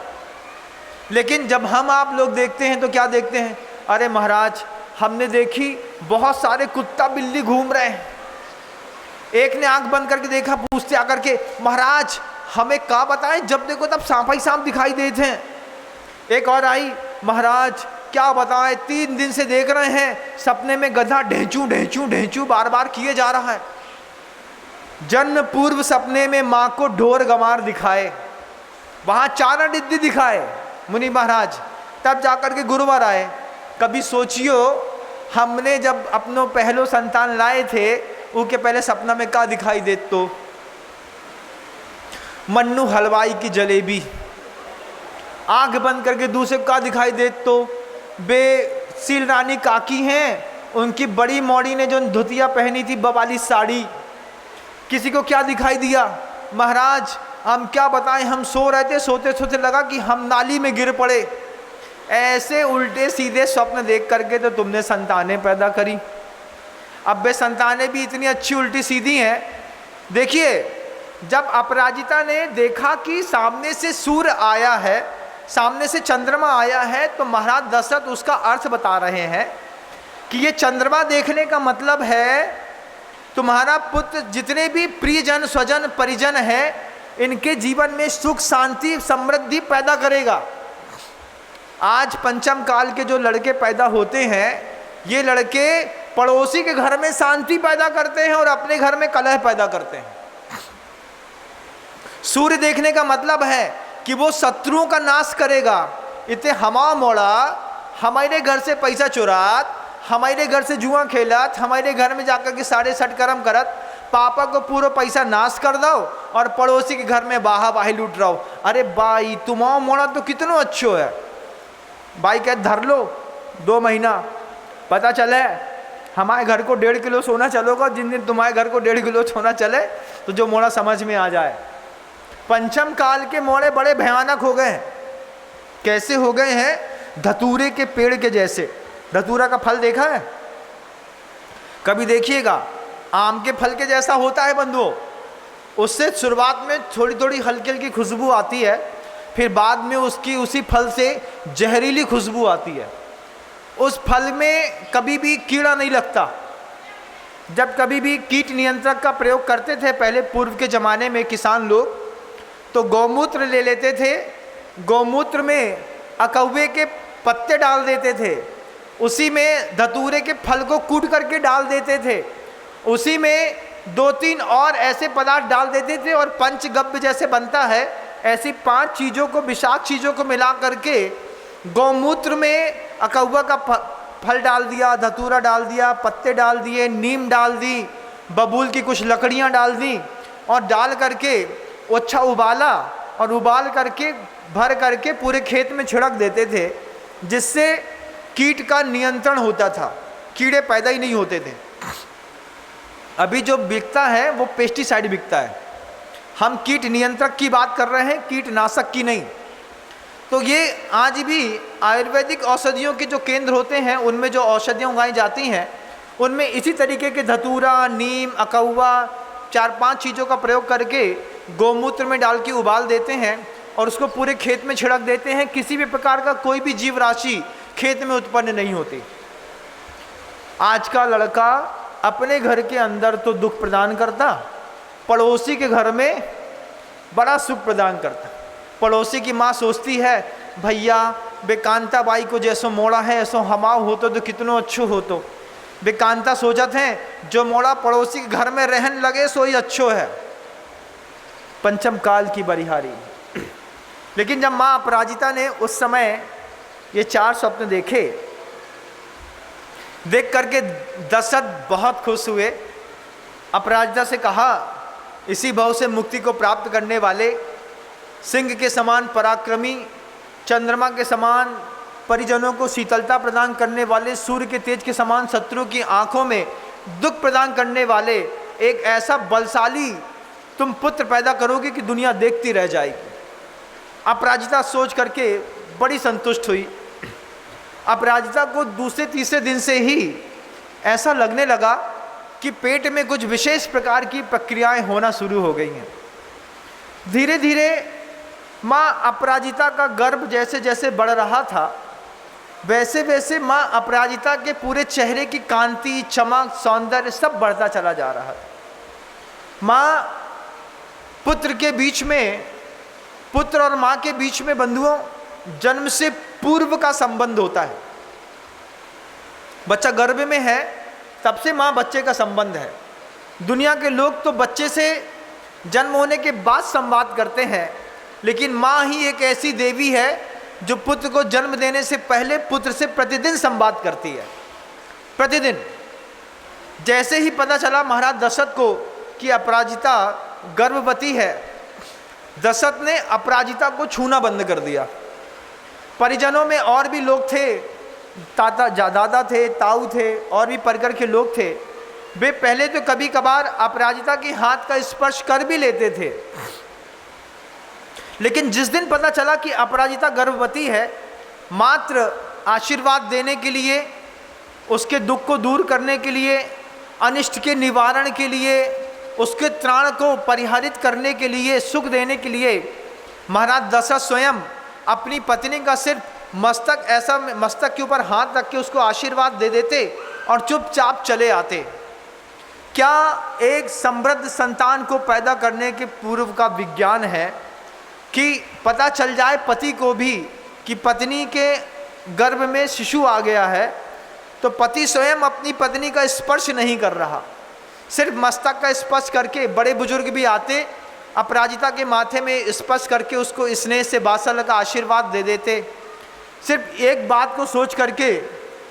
लेकिन जब हम आप लोग देखते हैं तो क्या देखते हैं, अरे महाराज हमने देखी बहुत सारे कुत्ता बिल्ली घूम रहे हैं। एक ने आंख बंद करके देखा, पूछते आकर के, महाराज हमें क्या बताएं, जब देखो तब सांप ही सांप दिखाई देते हैं। एक और आई, महाराज क्या बताएं, 3 दिन से देख रहे हैं सपने में गधा ढेंचू ढेंचू ढेंचू बार बार किए जा रहा है। जन्म पूर्व सपने में माँ को ढोर गंवार दिखाए, वहाँ चारण रिद्धि दिखाए मुनि महाराज, तब जाकर के गुरुवर आए। कभी सोचियो हमने जब अपनों पहलो संतान लाए थे, उनके पहले सपना में क्या दिखाई दे, तो मन्नू हलवाई की जलेबी, आंख बंद करके दूसरे का दिखाई दे तो बेसील रानी काकी हैं, उनकी बड़ी मौड़ी ने जो धुतिया पहनी थी बवाली साड़ी। किसी को क्या दिखाई दिया, महाराज हम क्या बताएं, हम सो रहे थे, सोते सोते लगा कि हम नाली में गिर पड़े। ऐसे उल्टे सीधे स्वप्न देख करके तो तुमने संतानें पैदा करी। अब वे संतानें भी इतनी अच्छी उल्टी सीधी हैं। देखिए जब अपराजिता ने देखा कि सामने से सूर्य आया है, सामने से चंद्रमा आया है, तो महाराज दशरथ उसका अर्थ बता रहे हैं कि ये चंद्रमा देखने का मतलब है तुम्हारा पुत्र जितने भी प्रियजन स्वजन परिजन हैं, इनके जीवन में सुख शांति समृद्धि पैदा करेगा। आज पंचम काल के जो लड़के पैदा होते हैं, ये लड़के पड़ोसी के घर में शांति पैदा करते हैं और अपने घर में कलह पैदा करते हैं। सूर्य देखने का मतलब है कि वो शत्रुओं का नाश करेगा। इतने हमा मोड़ा, हमारे घर से पैसा चुरात, हमारे घर से जुआ खेलत, हमारे घर में जाकर के साढ़े सटकर्म करत, पापा को पूरा पैसा नाश कर दो और पड़ोसी के घर में बाहा बाही लूट रहो। अरे भाई तुम्हारा मोड़ा तो कितना अच्छो है। भाई कह धर लो 2 महीना, पता चले हमारे घर को 1.5 किलो सोना चलोगा, जिन दिन तुम्हारे घर को 1.5 किलो सोना चले तो जो मोड़ा समझ में आ जाए। पंचम काल के मोड़े बड़े भयानक हो गए हैं। कैसे हो गए हैं, धतूरे के पेड़ के जैसे। धतूरा का फल देखा है कभी, देखिएगा आम के फल के जैसा होता है बंधुओं। उससे शुरुआत में थोड़ी थोड़ी हल्की हल्की खुशबू आती है, फिर बाद में उसकी उसी फल से जहरीली खुशबू आती है। उस फल में कभी भी कीड़ा नहीं लगता। जब कभी भी कीट नियंत्रक का प्रयोग करते थे पहले पूर्व के ज़माने में किसान लोग, तो गौमूत्र ले लेते थे, गौमूत्र में अकौवे के पत्ते डाल देते थे, उसी में धतूरे के फल को कूट करके डाल देते थे, उसी में 2-3 और ऐसे पदार्थ डाल देते थे और पंचगव्य जैसे बनता है, ऐसी 5 चीज़ों को, विषाक्त चीज़ों को मिला करके गौमूत्र में अकौवा का फल डाल दिया, धतूरा डाल दिया, पत्ते डाल दिए, नीम डाल दी, बबूल की कुछ लकड़ियाँ डाल दी और डाल करके अच्छा उबाला और उबाल करके भर करके पूरे खेत में छिड़क देते थे, जिससे कीट का नियंत्रण होता था, कीड़े पैदा ही नहीं होते थे। अभी जो बिकता है वो पेस्टिसाइड बिकता है। हम कीट नियंत्रक की बात कर रहे हैं, कीटनाशक की नहीं। तो ये आज भी आयुर्वेदिक औषधियों के जो केंद्र होते हैं, उनमें जो औषधियाँ उगाई जाती हैं, उनमें इसी तरीके के धतूरा, नीम, अकौवा, 4-5 चीज़ों का प्रयोग करके गौमूत्र में डाल के उबाल देते हैं और उसको पूरे खेत में छिड़क देते हैं। किसी भी प्रकार का कोई भी जीव राशि खेत में उत्पन्न नहीं होती। आज का लड़का अपने घर के अंदर तो दुख प्रदान करता, पड़ोसी के घर में बड़ा सुख प्रदान करता। पड़ोसी की माँ सोचती है भैया बेकांता बाई को जैसो मोड़ा है ऐसो हमाओ होतो तो कितनो अच्छो होतो। बेकांता सोचत हैं जो मोड़ा पड़ोसी के घर में रहन लगे सो ही अच्छो है। पंचम काल की बरिहारी। लेकिन जब माँ अपराजिता ने उस समय ये 4 स्वप्न देखे देख करके दशरथ बहुत खुश हुए। अपराजिता से कहा, इसी भाव से मुक्ति को प्राप्त करने वाले, सिंह के समान पराक्रमी, चंद्रमा के समान परिजनों को शीतलता प्रदान करने वाले, सूर्य के तेज के समान शत्रु की आंखों में दुख प्रदान करने वाले एक ऐसा बलशाली तुम पुत्र पैदा करोगे कि दुनिया देखती रह जाएगी। अपराजिता सोच करके बड़ी संतुष्ट हुई। अपराजिता को दूसरे तीसरे दिन से ही ऐसा लगने लगा कि पेट में कुछ विशेष प्रकार की प्रक्रियाएं होना शुरू हो गई हैं। धीरे धीरे माँ अपराजिता का गर्भ जैसे जैसे बढ़ रहा था, वैसे वैसे माँ अपराजिता के पूरे चेहरे की कांति, चमक, सौंदर्य सब बढ़ता चला जा रहा था। माँ पुत्र के बीच में, पुत्र और माँ के बीच में बंधुओं जन्म से पूर्व का संबंध होता है। बच्चा गर्भ में है तब से माँ बच्चे का संबंध है। दुनिया के लोग तो बच्चे से जन्म होने के बाद संवाद करते हैं, लेकिन माँ ही एक ऐसी देवी है जो पुत्र को जन्म देने से पहले पुत्र से प्रतिदिन संवाद करती है। प्रतिदिन। जैसे ही पता चला महाराज दशरथ को कि अपराजिता गर्भवती है, दशरथ ने अपराजिता को छूना बंद कर दिया। परिजनों में और भी लोग थे, दादा थे, ताऊ थे, और भी परिकर के लोग थे। वे पहले तो कभी कभार अपराजिता के हाथ का स्पर्श कर भी लेते थे, लेकिन जिस दिन पता चला कि अपराजिता गर्भवती है, मात्र आशीर्वाद देने के लिए, उसके दुख को दूर करने के लिए, अनिष्ट के निवारण के लिए, उसके त्राण को परिहरित करने के लिए, सुख देने के लिए महाराज दशरथ स्वयं अपनी पत्नी का सिर्फ मस्तक के ऊपर हाथ रख के उसको आशीर्वाद दे देते और चुपचाप चले आते। क्या एक समृद्ध संतान को पैदा करने के पूर्व का विज्ञान है कि पता चल जाए पति को भी कि पत्नी के गर्भ में शिशु आ गया है, तो पति स्वयं अपनी पत्नी का स्पर्श नहीं कर रहा, सिर्फ मस्तक का स्पर्श करके, बड़े बुजुर्ग भी आते अपराजिता के माथे में स्पर्श करके उसको स्नेह से बात्सल्य का आशीर्वाद दे देते, सिर्फ एक बात को सोच करके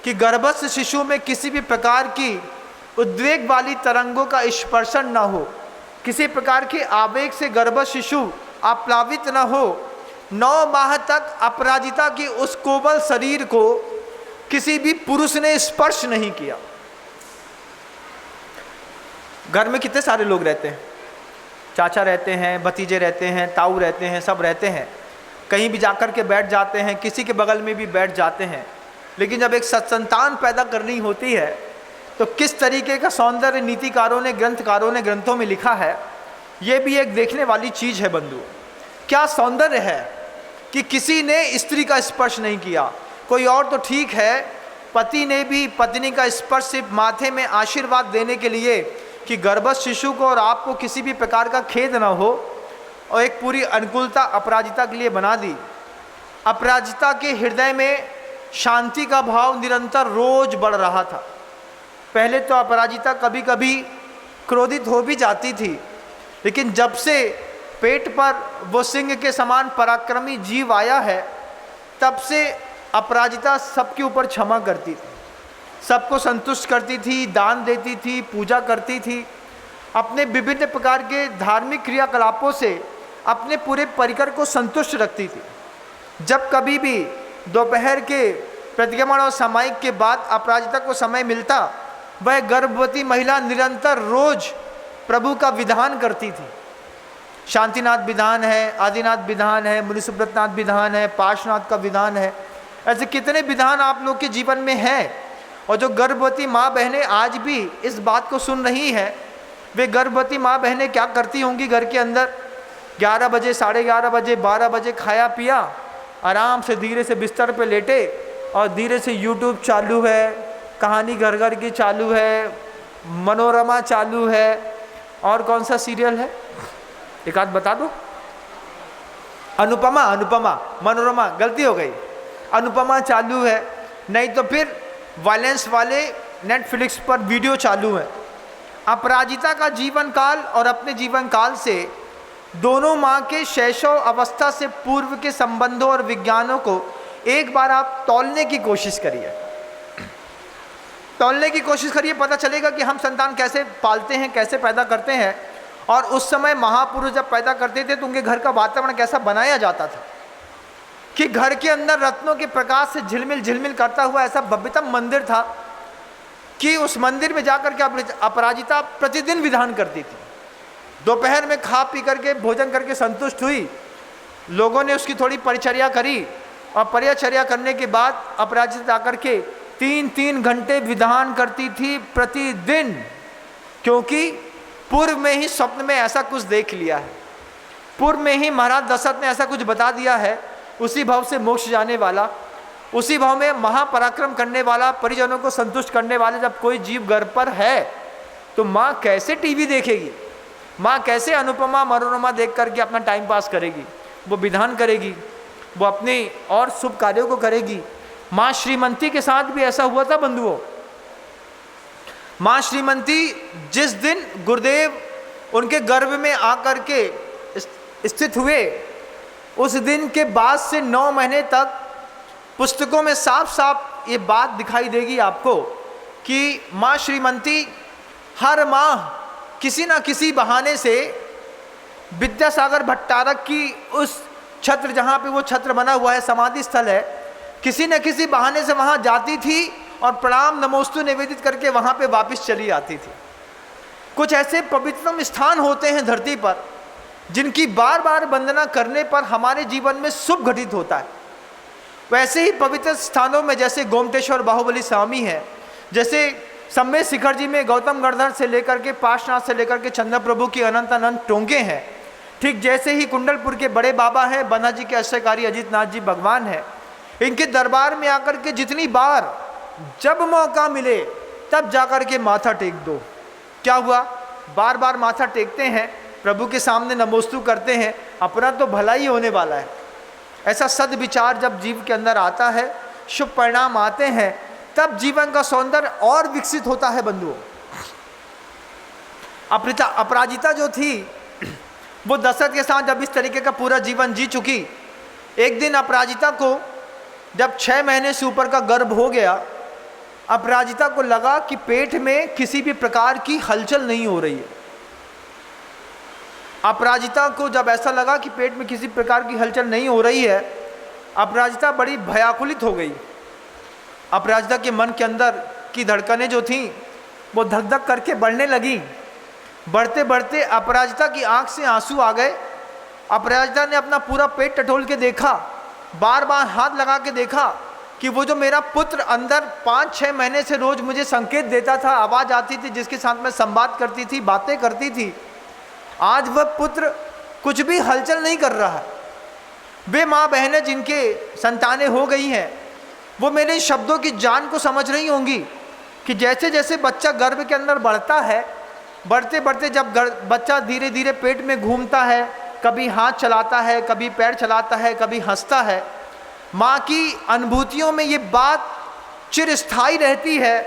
कि गर्भस्थ शिशु में किसी भी प्रकार की उद्वेग वाली तरंगों का स्पर्शन न हो, किसी प्रकार के आवेग से गर्भस्थ शिशु आप्लावित न हो। 9 माह तक अपराजिता की उस कोमल शरीर को किसी भी पुरुष ने स्पर्श नहीं किया। घर में कितने सारे लोग रहते हैं, चाचा रहते हैं, भतीजे रहते हैं, ताऊ रहते हैं, सब रहते हैं, कहीं भी जाकर के बैठ जाते हैं, किसी के बगल में भी बैठ जाते हैं, लेकिन जब एक सत्संतान पैदा करनी होती है तो किस तरीके का सौंदर्य नीतिकारों ने, ग्रंथकारों ने ग्रंथों में लिखा है, ये भी एक देखने वाली चीज़ है बंधु। क्या सौंदर्य है कि किसी ने स्त्री का स्पर्श नहीं किया। कोई और तो ठीक है, पति ने भी पत्नी का स्पर्श सिर्फ माथे में आशीर्वाद देने के लिए कि गर्भस्थ शिशु को और आपको किसी भी प्रकार का खेद ना हो, और एक पूरी अनुकूलता अपराजिता के लिए बना दी। अपराजिता के हृदय में शांति का भाव निरंतर रोज बढ़ रहा था। पहले तो अपराजिता कभी कभी क्रोधित हो भी जाती थी, लेकिन जब से पेट पर वो सिंह के समान पराक्रमी जीव आया है, तब से अपराजिता सबके ऊपर क्षमा करती थी, सबको संतुष्ट करती थी, दान देती थी, पूजा करती थी, अपने विभिन्न प्रकार के धार्मिक क्रियाकलापों से अपने पूरे परिकर को संतुष्ट रखती थी। जब कभी भी दोपहर के प्रतिक्रमण और सामायिक के बाद अपराजिता को समय मिलता, वह गर्भवती महिला निरंतर रोज प्रभु का विधान करती थी। शांतिनाथ विधान है, आदिनाथ विधान है, मुनिसुब्रतनाथ विधान है, पार्श्वनाथ का विधान है। ऐसे कितने विधान आप लोग के जीवन में हैं, और जो गर्भवती माँ बहनें आज भी इस बात को सुन रही हैं, वे गर्भवती माँ बहनें क्या करती होंगी घर के अंदर। 11 बजे, 11:30 बजे, 12 बजे खाया पिया, आराम से धीरे से बिस्तर पे लेटे और धीरे से यूट्यूब चालू है, कहानी घर घर की चालू है, मनोरमा चालू है, और कौन सा सीरियल है एक आध बता दो। अनुपमा, मनोरमा गलती हो गई, अनुपमा चालू है, नहीं तो फिर वायलेंस वाले नेटफ्लिक्स पर वीडियो चालू है। अपराजिता का जीवन काल और अपने जीवन काल से दोनों माँ के शैशव अवस्था से पूर्व के संबंधों और विज्ञानों को एक बार आप तौलने की कोशिश करिए। तौलने की कोशिश करिए, पता चलेगा कि हम संतान कैसे पालते हैं, कैसे पैदा करते हैं। और उस समय महापुरुष जब पैदा करते थे तो उनके घर का वातावरण कैसा बनाया जाता था कि घर के अंदर रत्नों के प्रकाश से झिलमिल झिलमिल करता हुआ ऐसा भव्यतम मंदिर था कि उस मंदिर में जाकर के अपराजिता प्रतिदिन विधान करती थी। दोपहर में खा पी करके भोजन करके संतुष्ट हुई, लोगों ने उसकी थोड़ी परिचर्या करी और परिचर्या करने के बाद अपराजिता जाकर के 3-3 घंटे विधान करती थी प्रतिदिन, क्योंकि पूर्व में ही स्वप्न में ऐसा कुछ देख लिया है, पूर्व में ही महाराज दशरथ ने ऐसा कुछ बता दिया है। उसी भाव से मोक्ष जाने वाला, उसी भाव में महापराक्रम करने वाला, परिजनों को संतुष्ट करने वाले जब कोई जीव घर पर है तो माँ कैसे टीवी देखेगी, माँ कैसे अनुपमा मनोरमा देख करके अपना टाइम पास करेगी? वो विधान करेगी, वो अपने और शुभ कार्यों को करेगी। माँ श्रीमती के साथ भी ऐसा हुआ था बंधुओं। माँ श्रीमती जिस दिन गुरुदेव उनके गर्भ में आकर के स्थित हुए, उस दिन के बाद से 9 महीने तक पुस्तकों में साफ साफ ये बात दिखाई देगी आपको कि माँ श्रीमती हर माह किसी न किसी बहाने से विद्यासागर भट्टारक की उस छत्र, जहाँ पे वो छत्र बना हुआ है, समाधि स्थल है, किसी न किसी बहाने से वहाँ जाती थी और प्रणाम नमोस्तु निवेदित करके वहाँ पे वापस चली आती थी। कुछ ऐसे पवित्रतम स्थान होते हैं धरती पर जिनकी बार बार वंदना करने पर हमारे जीवन में शुभ घटित होता है। वैसे ही पवित्र स्थानों में जैसे गोमटेश्वर बाहुबली स्वामी है, जैसे सम्मेद शिखर जी में गौतम गणधर से लेकर के पार्श्वनाथ से लेकर के चंद्र प्रभु की अनंत अनंत टोंगे हैं, ठीक जैसे ही कुंडलपुर के बड़े बाबा हैं, बन्ना जी के आश्रयकारी अजित नाथ जी भगवान है। इनके दरबार में आकर के जितनी बार जब मौका मिले तब जाकर के माथा टेक दो। क्या हुआ? बार बार माथा टेकते हैं, प्रभु के सामने नमोस्तु करते हैं, अपना तो भला ही होने वाला है। ऐसा सद्विचार जब जीव के अंदर आता है, शुभ परिणाम आते हैं, तब जीवन का सौंदर्य और विकसित होता है बंधुओं। अपराजिता जो थी वो दशरथ के साथ जब इस तरीके का पूरा जीवन जी चुकी, एक दिन अपराजिता को जब 6 महीने से ऊपर का गर्भ हो गया, अपराजिता को लगा कि पेट में किसी भी प्रकार की हलचल नहीं हो रही है। अपराजिता को जब ऐसा लगा कि पेट में किसी प्रकार की हलचल नहीं हो रही है, अपराजिता बड़ी भयाकुलित हो गई। अपराजिता के मन के अंदर की धड़कनें जो थीं वो धक धक करके बढ़ने लगी। बढ़ते बढ़ते अपराजिता की आंख से आंसू आ गए। अपराजिता ने अपना पूरा पेट टटोल के देखा, बार बार हाथ लगा के देखा कि वो जो मेरा पुत्र अंदर 5-6 महीने से रोज मुझे संकेत देता था, आवाज़ आती थी, जिसके साथ मैं संवाद करती थी, बातें करती थी, आज वह पुत्र कुछ भी हलचल नहीं कर रहा है। वे माँ बहनें जिनके संतानें हो गई हैं वो मेरे शब्दों की जान को समझ रही होंगी कि जैसे जैसे बच्चा गर्भ के अंदर बढ़ता है, बढ़ते बढ़ते जब बच्चा धीरे धीरे पेट में घूमता है, कभी हाथ चलाता है, कभी पैर चलाता है, कभी हंसता है, माँ की अनुभूतियों में ये बात चिरस्थायी रहती है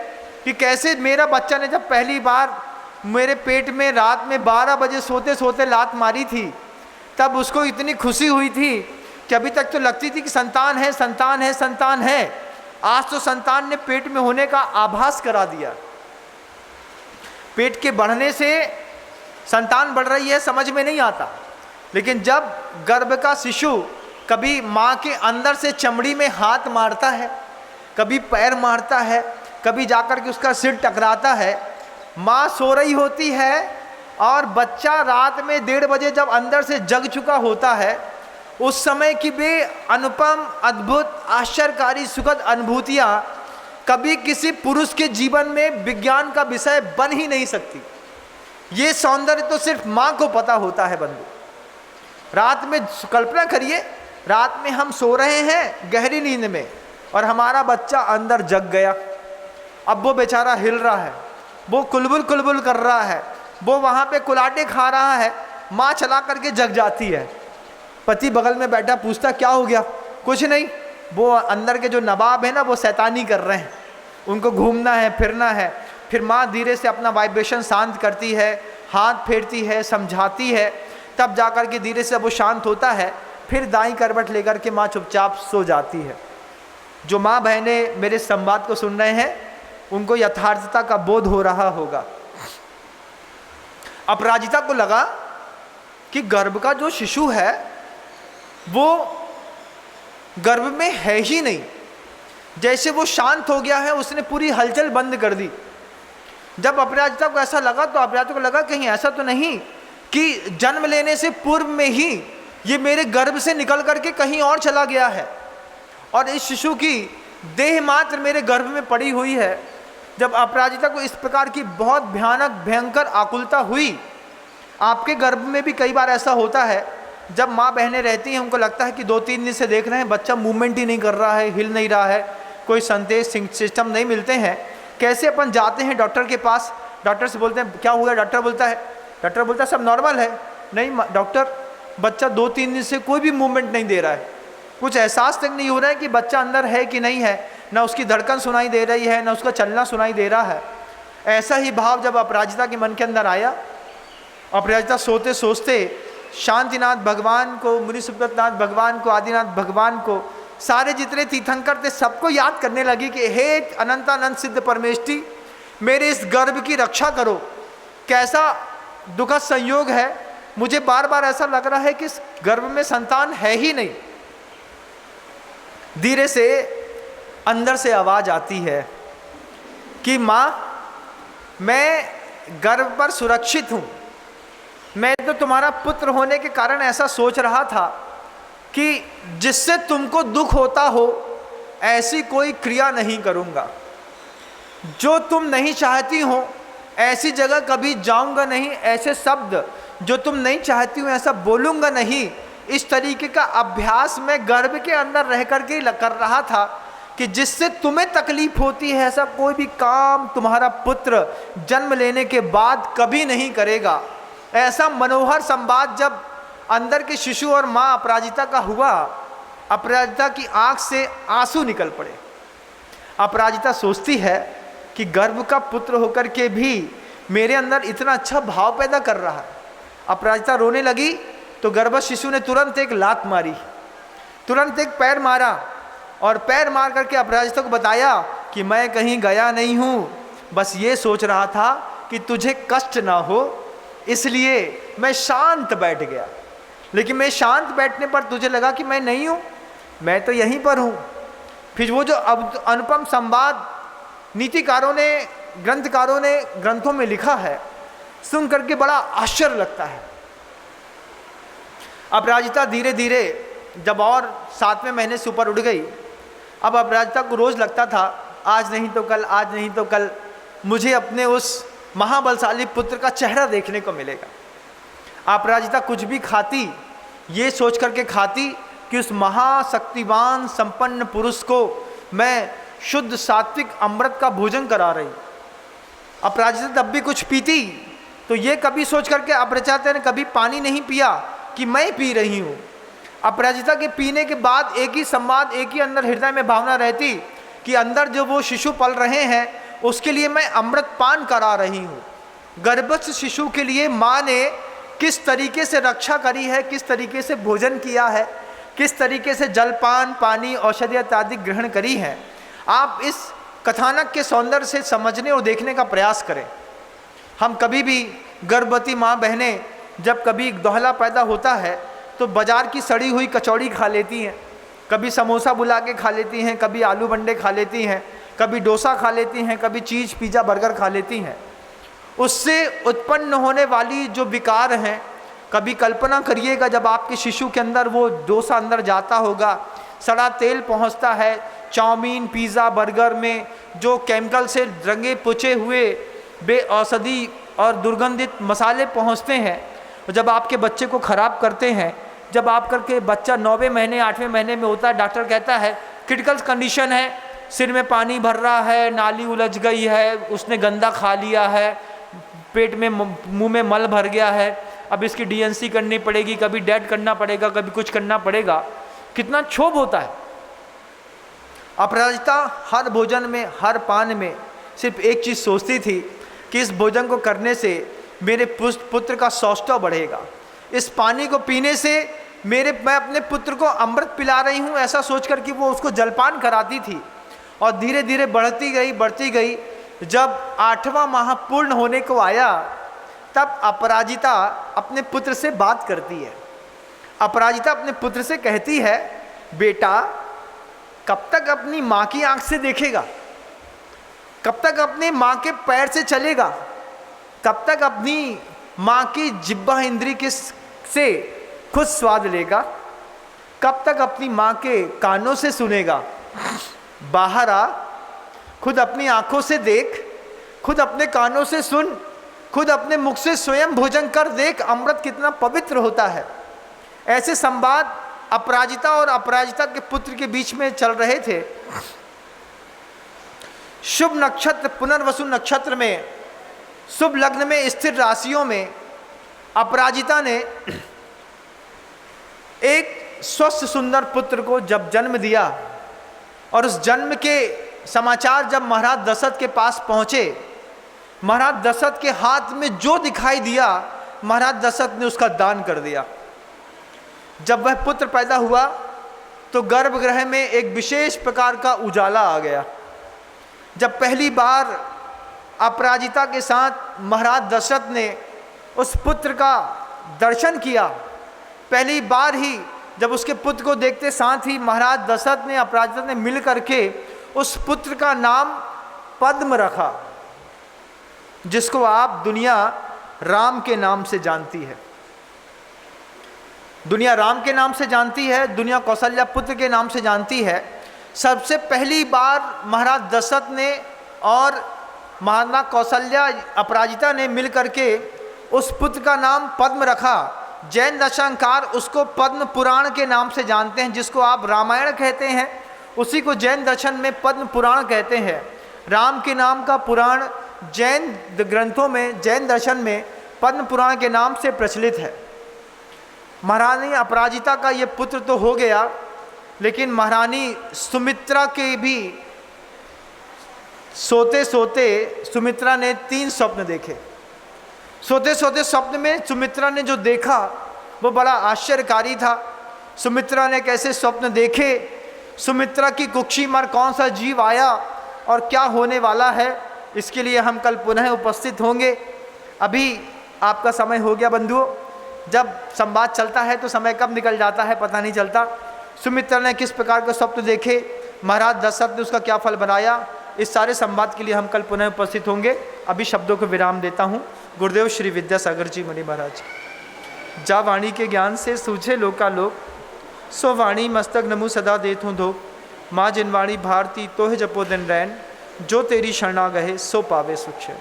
कि कैसे मेरा बच्चा ने जब पहली बार मेरे पेट में रात में 12 बजे सोते सोते लात मारी थी, तब उसको इतनी खुशी हुई थी कि अभी तक तो लगती थी कि संतान है, संतान है, संतान है। आज तो संतान ने पेट में होने का आभास करा दिया। पेट के बढ़ने से संतान बढ़ रही है समझ में नहीं आता, लेकिन जब गर्भ का शिशु कभी माँ के अंदर से चमड़ी में हाथ मारता है, कभी पैर मारता है, कभी जाकर के उसका सिर टकराता है, माँ सो रही होती है और बच्चा रात में 1:30 बजे जब अंदर से जग चुका होता है, उस समय की वे अनुपम, अद्भुत, आश्चर्यकारी, सुखद अनुभूतियाँ कभी किसी पुरुष के जीवन में विज्ञान का विषय बन ही नहीं सकती। ये सौंदर्य तो सिर्फ माँ को पता होता है बंधु। रात में कल्पना करिए, रात में हम सो रहे हैं गहरी नींद में और हमारा बच्चा अंदर जग गया। अब वो बेचारा हिल रहा है, वो कुलबुल कुलबुल कर रहा है, वो वहाँ पे कुलाटे खा रहा है, माँ चला करके जग जाती है। पति बगल में बैठा पूछता क्या हो गया? कुछ नहीं, वो अंदर के जो नवाब है ना वो शैतानी कर रहे हैं, उनको घूमना है, फिरना है। फिर माँ धीरे से अपना वाइब्रेशन शांत करती है, हाथ फेरती है, समझाती है, तब जाकर के धीरे से वो शांत होता है। फिर दाईं करवट लेकर के माँ चुपचाप सो जाती है। जो माँ बहनें मेरे संवाद को सुन रहे हैं, उनको यथार्थता का बोध हो रहा होगा। अपराजिता को लगा कि गर्भ का जो शिशु है वो गर्भ में है ही नहीं। जैसे वो शांत हो गया है, उसने पूरी हलचल बंद कर दी। जब अपराजिता को ऐसा लगा तो अपराजिता को लगा कहीं ऐसा तो नहीं कि जन्म लेने से पूर्व में ही ये मेरे गर्भ से निकल करके कहीं और चला गया है और इस शिशु की देह मात्र मेरे गर्भ में पड़ी हुई है। जब अपराजिता को इस प्रकार की बहुत भयानक भयंकर आकुलता हुई, आपके गर्भ में भी कई बार ऐसा होता है, जब माँ बहनें रहती हैं उनको लगता है कि 2-3 दिन से देख रहे हैं बच्चा मूवमेंट ही नहीं कर रहा है, हिल नहीं रहा है, कोई संदेश सिस्टम नहीं मिलते हैं। कैसे अपन जाते हैं डॉक्टर के पास, डॉक्टर से बोलते हैं क्या हुआ, डॉक्टर बोलता है सब नॉर्मल है। नहीं डॉक्टर, बच्चा 2-3 दिन से कोई भी मूवमेंट नहीं दे रहा है, कुछ एहसास तक नहीं हो रहा है कि बच्चा अंदर है कि नहीं है, ना उसकी धड़कन सुनाई दे रही है, ना उसका चलना सुनाई दे रहा है। ऐसा ही भाव जब अपराजिता के मन के अंदर आया, अपराजिता सोते सोचते शांतिनाथ भगवान को, मुनि सुब्रतनाथ भगवान को, आदिनाथ भगवान को, सारे जितने तीर्थंकर थे सबको याद करने लगी कि हे अनंतानंद सिद्ध परमेष्टि, मेरे इस गर्भ की रक्षा करो। कैसा दुखद संयोग है, मुझे बार बार ऐसा लग रहा है कि इस गर्भ में संतान है ही नहीं। धीरे से अंदर से आवाज आती है कि माँ, मैं गर्भ पर सुरक्षित हूँ, मैं तो तुम्हारा पुत्र होने के कारण ऐसा सोच रहा था कि जिससे तुमको दुख होता हो ऐसी कोई क्रिया नहीं करूँगा, जो तुम नहीं चाहती हो ऐसी जगह कभी जाऊँगा नहीं, ऐसे शब्द जो तुम नहीं चाहती हो ऐसा बोलूँगा नहीं। इस तरीके का अभ्यास मैं गर्भ के अंदर रह करके कर रहा था कि जिससे तुम्हें तकलीफ होती है ऐसा कोई भी काम तुम्हारा पुत्र जन्म लेने के बाद कभी नहीं करेगा। ऐसा मनोहर संवाद जब अंदर के शिशु और माँ अपराजिता का हुआ, अपराजिता की आंख से आंसू निकल पड़े। अपराजिता सोचती है कि गर्भ का पुत्र होकर के भी मेरे अंदर इतना अच्छा भाव पैदा कर रहा है। अपराजिता रोने लगी तो गर्भ शिशु ने तुरंत एक लात मारी, तुरंत एक पैर मारा और पैर मार करके अपराजिता को बताया कि मैं कहीं गया नहीं हूँ, बस ये सोच रहा था कि तुझे कष्ट ना हो इसलिए मैं शांत बैठ गया। लेकिन मैं शांत बैठने पर तुझे लगा कि मैं नहीं हूँ, मैं तो यहीं पर हूँ। फिर वो जो अब अनुपम संवाद नीतिकारों ने, ग्रंथकारों ने ग्रंथों में लिखा है, सुन करके बड़ा आश्चर्य लगता है। अपराजिता धीरे धीरे जब और 7वें महीने से ऊपर उठ गई, अब अपराजिता को रोज़ लगता था आज नहीं तो कल, आज नहीं तो कल मुझे अपने उस महाबलशाली पुत्र का चेहरा देखने को मिलेगा। अपराजिता कुछ भी खाती ये सोच करके खाती कि उस महाशक्तिवान संपन्न पुरुष को मैं शुद्ध सात्विक अमृत का भोजन करा रही। अपराजिता तब भी कुछ पीती तो ये कभी सोच करके अपराजिता ने कभी पानी नहीं पिया कि मैं पी रही हूँ। अपराजिता के पीने के बाद एक ही संवाद, एक ही अंदर हृदय में भावना रहती कि अंदर जो वो शिशु पल रहे हैं उसके लिए मैं अमृत पान करा रही हूँ। गर्भस्थ शिशु के लिए माँ ने किस तरीके से रक्षा करी है, किस तरीके से भोजन किया है, किस तरीके से जलपान, पानी, औषधि इत्यादि ग्रहण करी है। आप इस कथानक के सौंदर्य से समझने और देखने का प्रयास करें। हम कभी भी गर्भवती माँ बहनें जब कभी दोहला पैदा होता है तो बाज़ार की सड़ी हुई कचौड़ी खा लेती हैं, कभी समोसा बुला के खा लेती हैं, कभी आलू बंडे खा लेती हैं, कभी डोसा खा लेती हैं, कभी चीज़ पिज़्ज़ा बर्गर खा लेती हैं। उससे उत्पन्न होने वाली जो विकार हैं, कभी कल्पना करिएगा जब आपके शिशु के अंदर वो डोसा अंदर जाता होगा, सड़ा तेल पहुंचता है, चाउमीन, पिज़्ज़ा, बर्गर में जो केमिकल से रंगे पुचे हुए बेऔषधि और दुर्गंधित मसाले पहुंचते हैं, जब आपके बच्चे को ख़राब करते हैं, जब आप करके बच्चा 9वें महीने 8वें महीने में होता है, डॉक्टर कहता है क्रिटिकल कंडीशन है, सिर में पानी भर रहा है, नाली उलझ गई है, उसने गंदा खा लिया है, पेट में मुंह में मल भर गया है, अब इसकी डीएनसी करनी पड़ेगी, कभी डेड करना पड़ेगा, कभी कुछ करना पड़ेगा। कितना क्षोभ होता है। अपराजिता हर भोजन में, हर पान में सिर्फ एक चीज़ सोचती थी कि इस भोजन को करने से मेरे पुत्र का सौष्ठव बढ़ेगा, इस पानी को पीने से मैं अपने पुत्र को अमृत पिला रही हूँ, ऐसा सोचकर कि वो उसको जलपान कराती थी। और धीरे धीरे बढ़ती गई जब 8वां माह पूर्ण होने को आया, तब अपराजिता अपने पुत्र से बात करती है। अपराजिता अपने पुत्र से कहती है, बेटा कब तक अपनी माँ की आंख से देखेगा, कब तक अपनी माँ के पैर से चलेगा, कब तक अपनी माँ की जिह्वा इंद्री के से खुद स्वाद लेगा, कब तक अपनी माँ के कानों से सुनेगा। बाहर आ, खुद अपनी आंखों से देख, खुद अपने कानों से सुन, खुद अपने मुख से स्वयं भोजन कर देख, अमृत कितना पवित्र होता है। ऐसे संवाद अपराजिता और अपराजिता के पुत्र के बीच में चल रहे थे। शुभ नक्षत्र पुनर्वसु नक्षत्र में, शुभ लग्न में स्थिर राशियों में अपराजिता ने एक स्वस्थ सुंदर पुत्र को जब जन्म दिया, और उस जन्म के समाचार जब महाराज दशरथ के पास पहुँचे, महाराज दशरथ के हाथ में जो दिखाई दिया, महाराज दशरथ ने उसका दान कर दिया। जब वह पुत्र पैदा हुआ तो गर्भगृह में एक विशेष प्रकार का उजाला आ गया। जब पहली बार अपराजिता के साथ महाराज दशरथ ने उस पुत्र का दर्शन किया, पहली बार ही जब उसके पुत्र को देखते साथ ही महाराज दशरथ ने अपराजिता ने मिल करके उस पुत्र का नाम पद्म रखा, जिसको आप दुनिया राम के नाम से जानती है। दुनिया राम के नाम से जानती है, दुनिया कौशल्या पुत्र के नाम से जानती है। सबसे पहली बार महाराज दशरथ ने और महाराज कौशल्या अपराजिता ने मिल करके उस पुत्र का नाम पद्म रखा। जैन दर्शनकार उसको पद्म पुराण के नाम से जानते हैं, जिसको आप रामायण कहते हैं, उसी को जैन दर्शन में पद्म पुराण कहते हैं। राम के नाम का पुराण जैन ग्रंथों में, जैन दर्शन में पद्म पुराण के नाम से प्रचलित है। महारानी अपराजिता का ये पुत्र तो हो गया, लेकिन महारानी सुमित्रा के भी सोते सोते सुमित्रा ने 3 स्वप्न देखे। सोते सोते स्वप्न में सुमित्रा ने जो देखा वो बड़ा आश्चर्यकारी था। सुमित्रा ने कैसे स्वप्न देखे, सुमित्रा की कुक्षी में कौन सा जीव आया और क्या होने वाला है, इसके लिए हम कल पुनः उपस्थित होंगे। अभी आपका समय हो गया बंधुओं। जब संवाद चलता है तो समय कब निकल जाता है पता नहीं चलता। सुमित्रा ने किस प्रकार के स्वप्न देखे, महाराज दशरथ ने उसका क्या फल बनाया, इस सारे संवाद के लिए हम कल पुनः उपस्थित होंगे। अभी शब्दों को विराम देता हूँ। गुरुदेव श्री विद्यासागर जी मुनि महाराज। जा वाणी के ज्ञान से सूझे लोकालोक, सो वाणी मस्तक नमु सदा देत हूँ धो। माँ जिनवाणी भारती तो है जपो दिन रैन, जो तेरी शरणा गहे सो पावे सुख चैन।